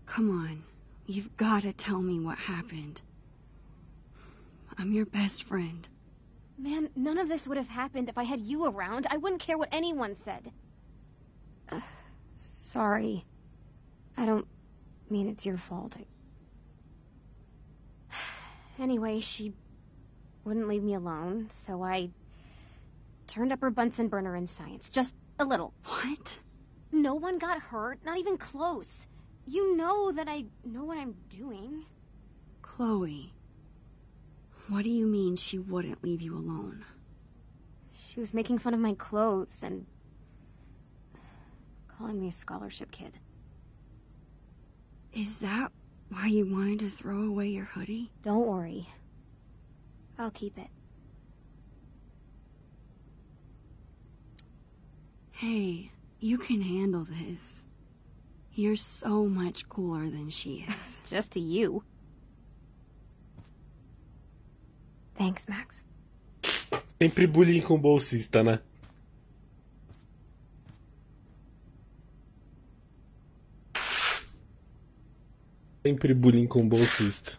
Come on. You've got to tell me what happened. I'm your best friend. Man, none of this would have happened if I had you around. I wouldn't care what anyone said. Sorry. I don't mean it's your fault. Anyway, she wouldn't leave me alone, so I turned up her Bunsen burner in science. Just a little. What? No one got hurt, not even close. You know that I know what I'm doing. Chloe, what do you mean she wouldn't leave you alone? She was making fun of my clothes and calling me a scholarship kid. Is that why you wanted to throw away your hoodie? Don't worry. I'll keep it. Hey, you can handle this. You're so much cooler than she is. Just to you. Thanks, Max. Sempre bullying com bolsista, né? Sempre bullying com bolsista.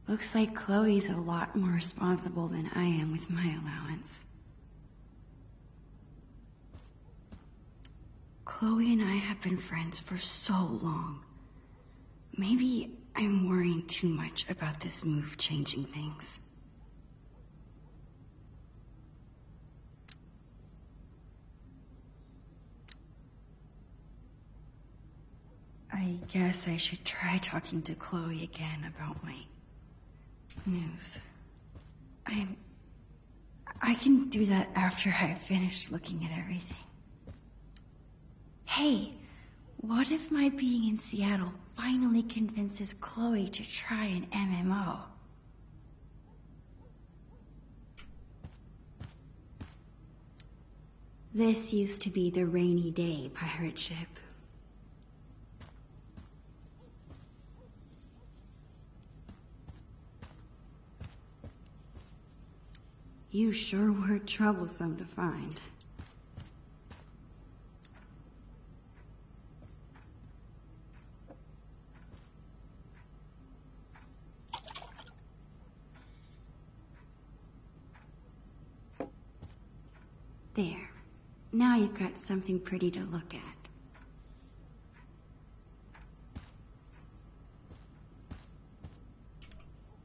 Looks like Chloe's a lot more responsible than I am with my allowance. Chloe and I have been friends for so long. Maybe I'm worrying too much about this move changing things. I guess I should try talking to Chloe again about my news. I can do that after I've finished looking at everything. Hey, what if my being in Seattle finally convinces Chloe to try an MMO? This used to be the Rainy Day pirate ship. You sure were troublesome to find. There. Now you've got something pretty to look at.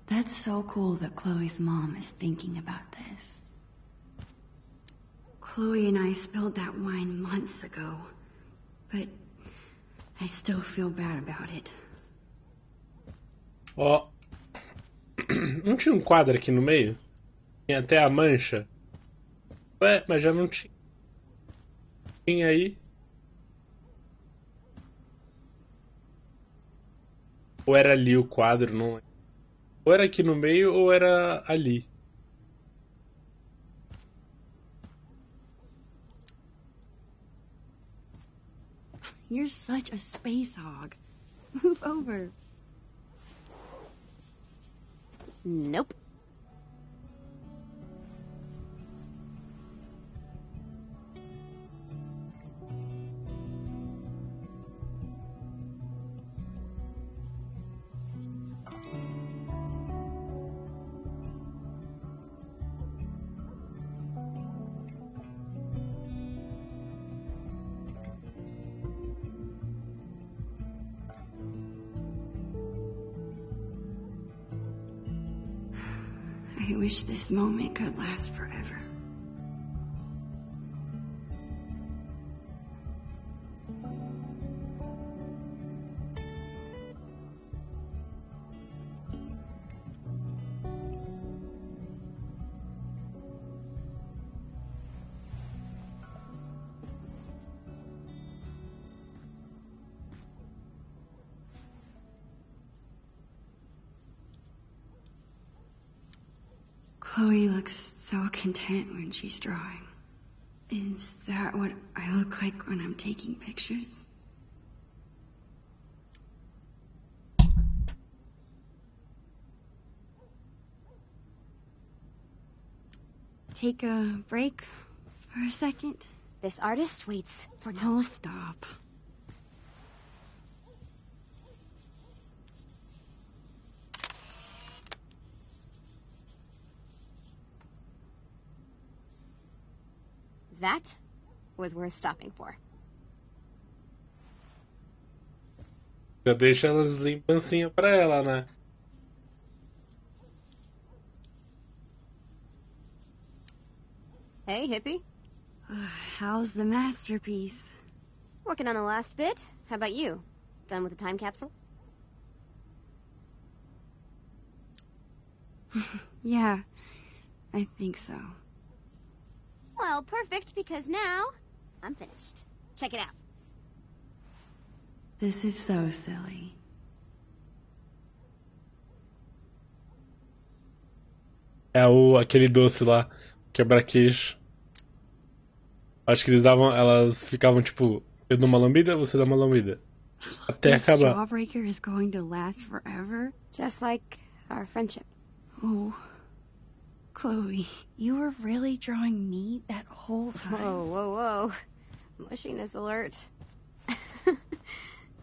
That's so cool that Chloe's mom is thinking about this. Chloe and I spilled that wine months ago, but I still feel bad about it. Ó, não tinha um quadro aqui no meio? Tinha até a mancha. Ué, mas já não tinha. Tinha aí. Ou era ali o quadro, não lembro. Ou era aqui no meio ou era ali. You're such a space hog. Move over. Nope. I wish this moment could last forever. Chloe looks so content when she's drawing. Is that what I look like when I'm taking pictures? Take a break for a second? This artist waits for no... Oh, stop. That was worth stopping for. Já deixa elas limpancinhas pra ela, né? Hey, hippie. How's the masterpiece? Working on the last bit. How about you? Done with the time capsule? Yeah, I think so. Well, perfect, because now I'm finished. Check it out. This is so silly. É aquele doce lá, quebra-queixo. Acho que elas ficavam tipo, eu dou uma lambida, você dá uma lambida. Até This acabar. jawbreaker is going to last forever? Just like our friendship. Oh. Chloe, you were really drawing me that whole time? Whoa, whoa, whoa. Mushiness alert.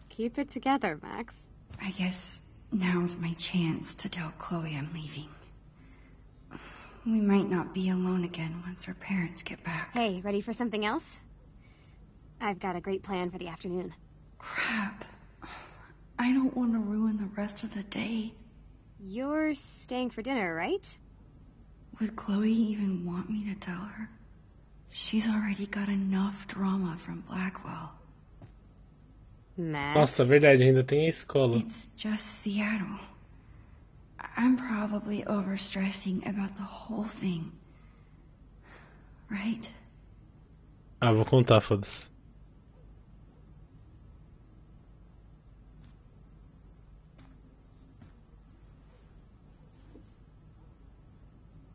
Keep it together, Max. I guess now's my chance to tell Chloe I'm leaving. We might not be alone again once her parents get back. Hey, ready for something else? I've got a great plan for the afternoon. Crap. I don't want to ruin the rest of the day. You're staying for dinner, right? Would Chloe even want me to tell her? She's already got enough drama from Blackwell. Max. Nossa, verdade, ainda tem a escola. It's just Seattle. I'm probably overstressing about the whole thing. Right? Ah, vou contar, foda-se.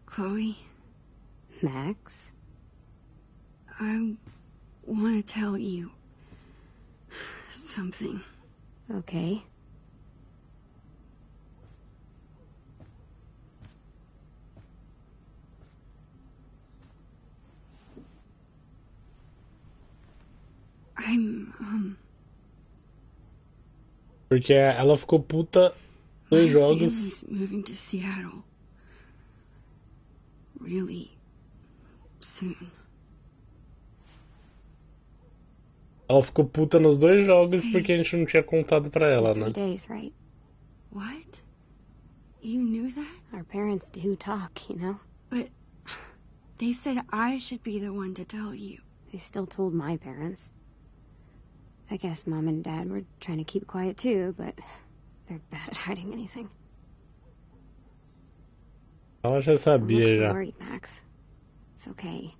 Chloe? Max? I want to tell you something. Okay. Porque ela ficou puta nos jogos. Family's moving to Seattle. Really soon. Ela ficou puta nos dois jogos porque a gente não tinha contado pra ela, In 3 né? days, right? What? You knew that? Our parents do talk, you know? But they said I should be the one to tell you. They still told my parents. I guess Mom and Dad were trying to keep quiet too, but they're bad at hiding anything. Ela já Don't sabia look so já. worried, Max. It's okay.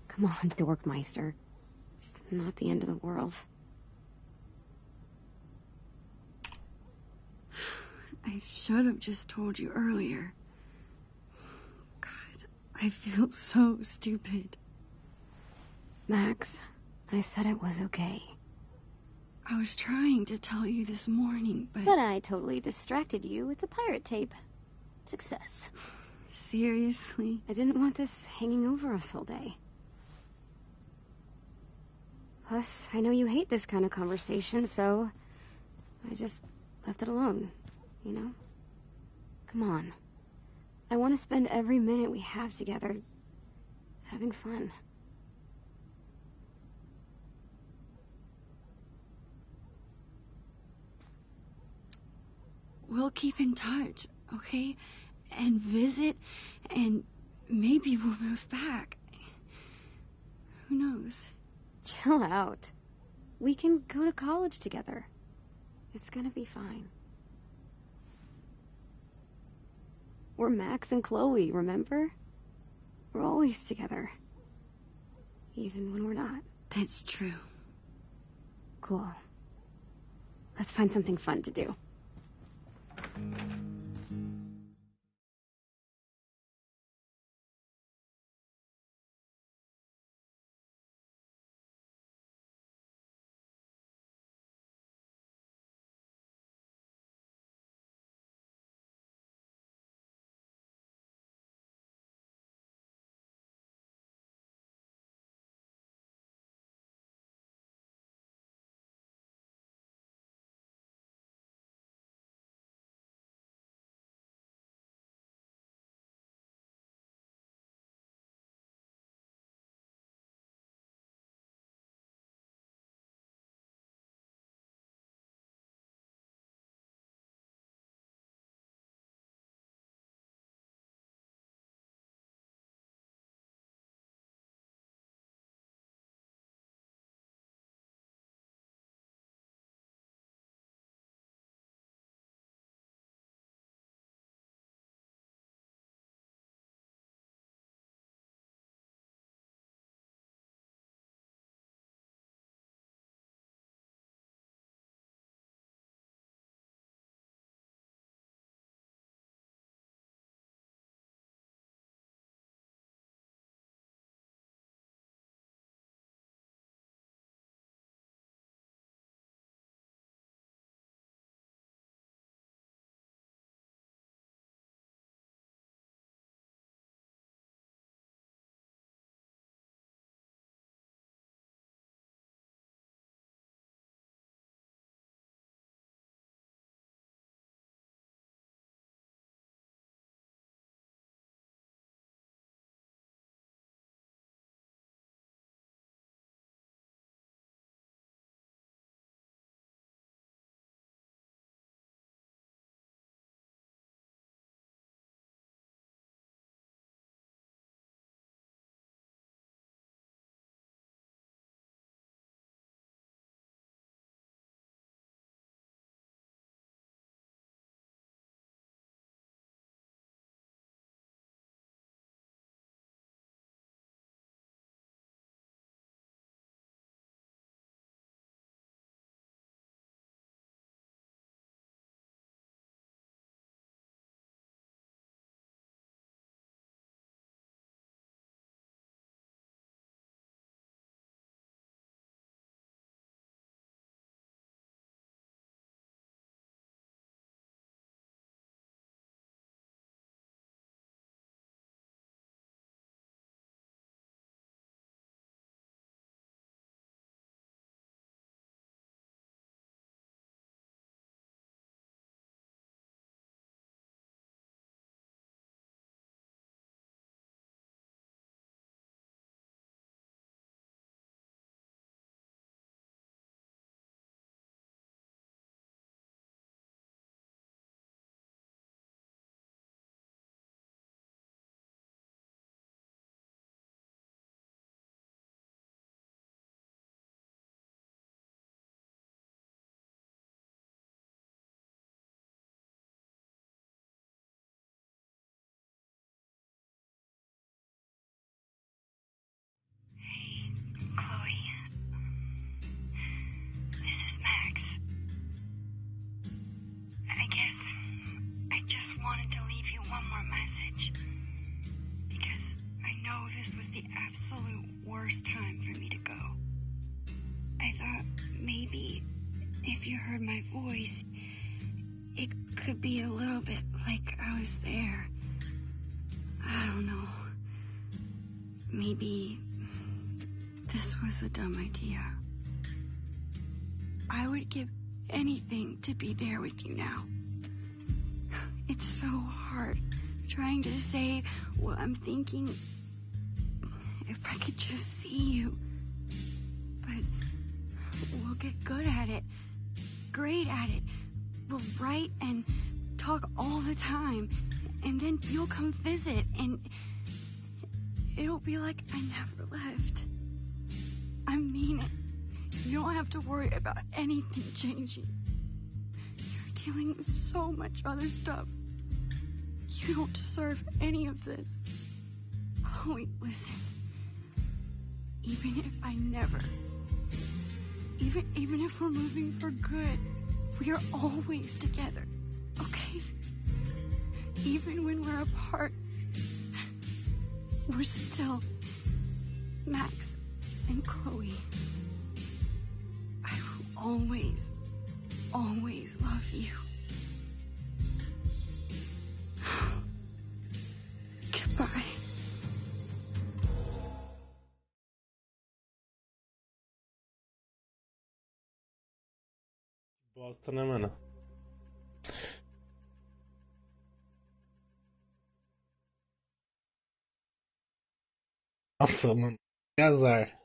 Come on, Dorkmeister. It's not the end of the world. I should have just told you earlier. God, I feel so stupid. Max, I said it was okay. I was trying to tell you this morning, but... But I totally distracted you with the pirate tape. Success. Seriously? I didn't want this hanging over us all day. Plus, I know you hate this kind of conversation, so I just left it alone, you know? Come on. I want to spend every minute we have together having fun. We'll keep in touch, okay? And visit, and maybe we'll move back. Who knows? Chill out. We can go to college together. It's gonna be fine. We're Max and Chloe, remember? We're always together. Even when we're not. That's true. Cool. Let's find something fun to do. worst time for me to go. I thought maybe if you heard my voice, it could be a little bit like I was there. I don't know. Maybe this was a dumb idea. I would give anything to be there with you now. It's so hard trying to say what I'm thinking. If I could just see you. But we'll get good at it. Great at it. We'll write and talk all the time. And then you'll come visit and it'll be like I never left. I mean it. You don't have to worry about anything changing. You're dealing with so much other stuff. You don't deserve any of this. Chloe, listen. Even if I never... Even if we're moving for good, we are always together, okay? Even when we're apart, we're still Max and Chloe. I will always, always love you. Goodbye. Bosta, né, mano? Nossa, mano. Que azar.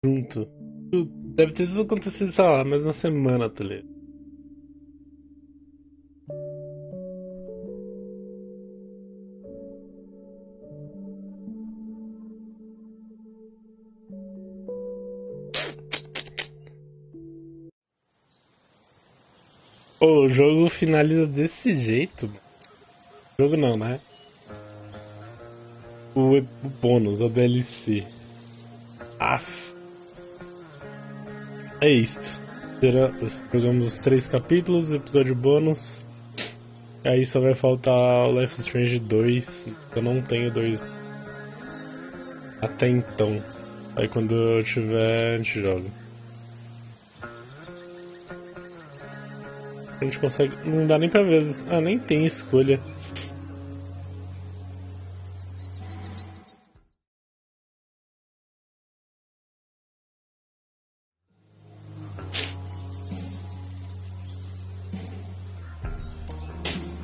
Junto. Deve ter tudo acontecido, sei lá, mais uma semana, tá ligado? Pô, o jogo finaliza desse jeito, mano. O jogo não, né? O bônus, a DLC. Aff. É isto. Jogamos os 3 capítulos, episódio bônus. Aí só vai faltar o Life is Strange 2. Eu não tenho 2 até então. Aí quando eu tiver, a gente joga. A gente consegue. Não dá nem pra ver. Ah, nem tem escolha.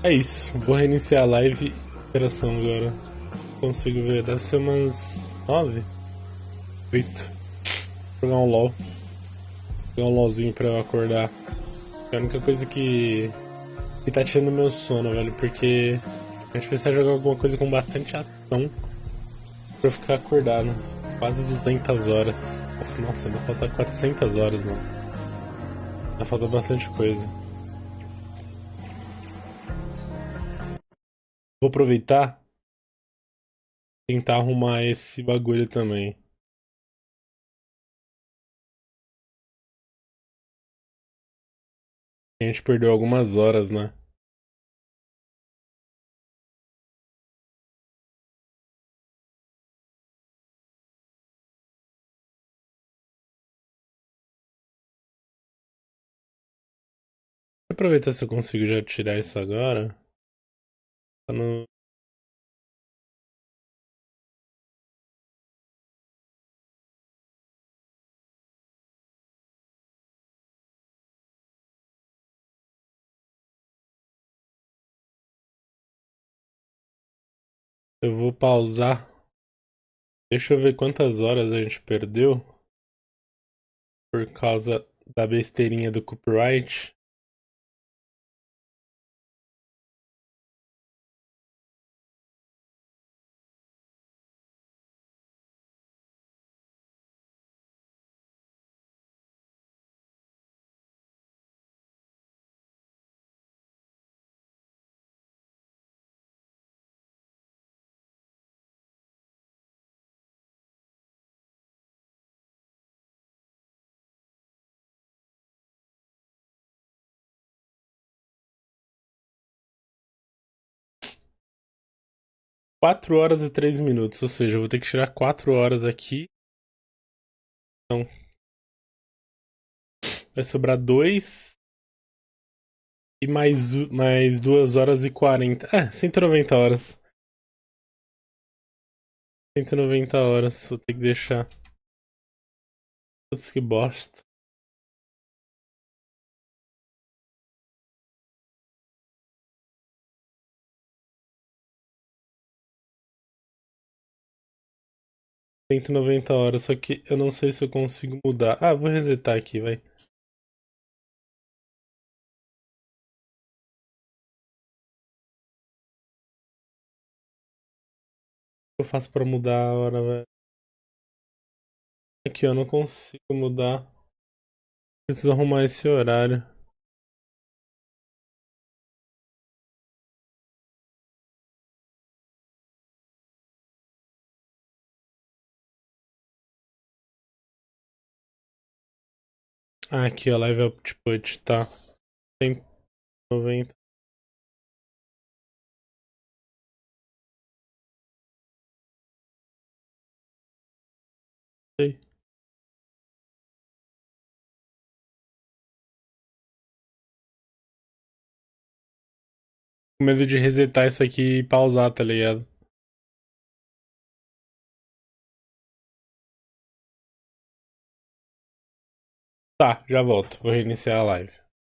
É isso. Vou reiniciar a live. Interação agora. Consigo ver. Deve ser umas 9? 8. Jogar um LOL. Jogar um LOLzinho pra eu acordar. É a única coisa que tá tirando meu sono, velho. Porque a gente precisa jogar alguma coisa com bastante ação pra eu ficar acordado. Quase 200 horas. Nossa, vai faltar 400 horas, mano. Vai faltar bastante coisa. Vou aproveitar e tentar arrumar esse bagulho também. A gente perdeu algumas horas, né? Vou aproveitar se eu consigo já tirar isso agora. Pra não... Eu vou pausar. Deixa eu ver quantas horas a gente perdeu por causa da besteirinha do copyright. 4 horas e 3 minutos, ou seja, eu vou ter que tirar 4 horas aqui. Então, vai sobrar 2 e mais 2 horas e 40. 190 horas. 190 horas, vou ter que deixar. Putz, que bosta. $190, só que eu não sei se eu consigo mudar. Vou resetar aqui, vai. O que eu faço pra mudar a hora, velho? Aqui, eu não consigo mudar. Preciso arrumar esse horário. Aqui, ó, live output, tá. 190. Sei. Com medo de resetar isso aqui e pausar, tá ligado? Tá, já volto. Vou reiniciar a live.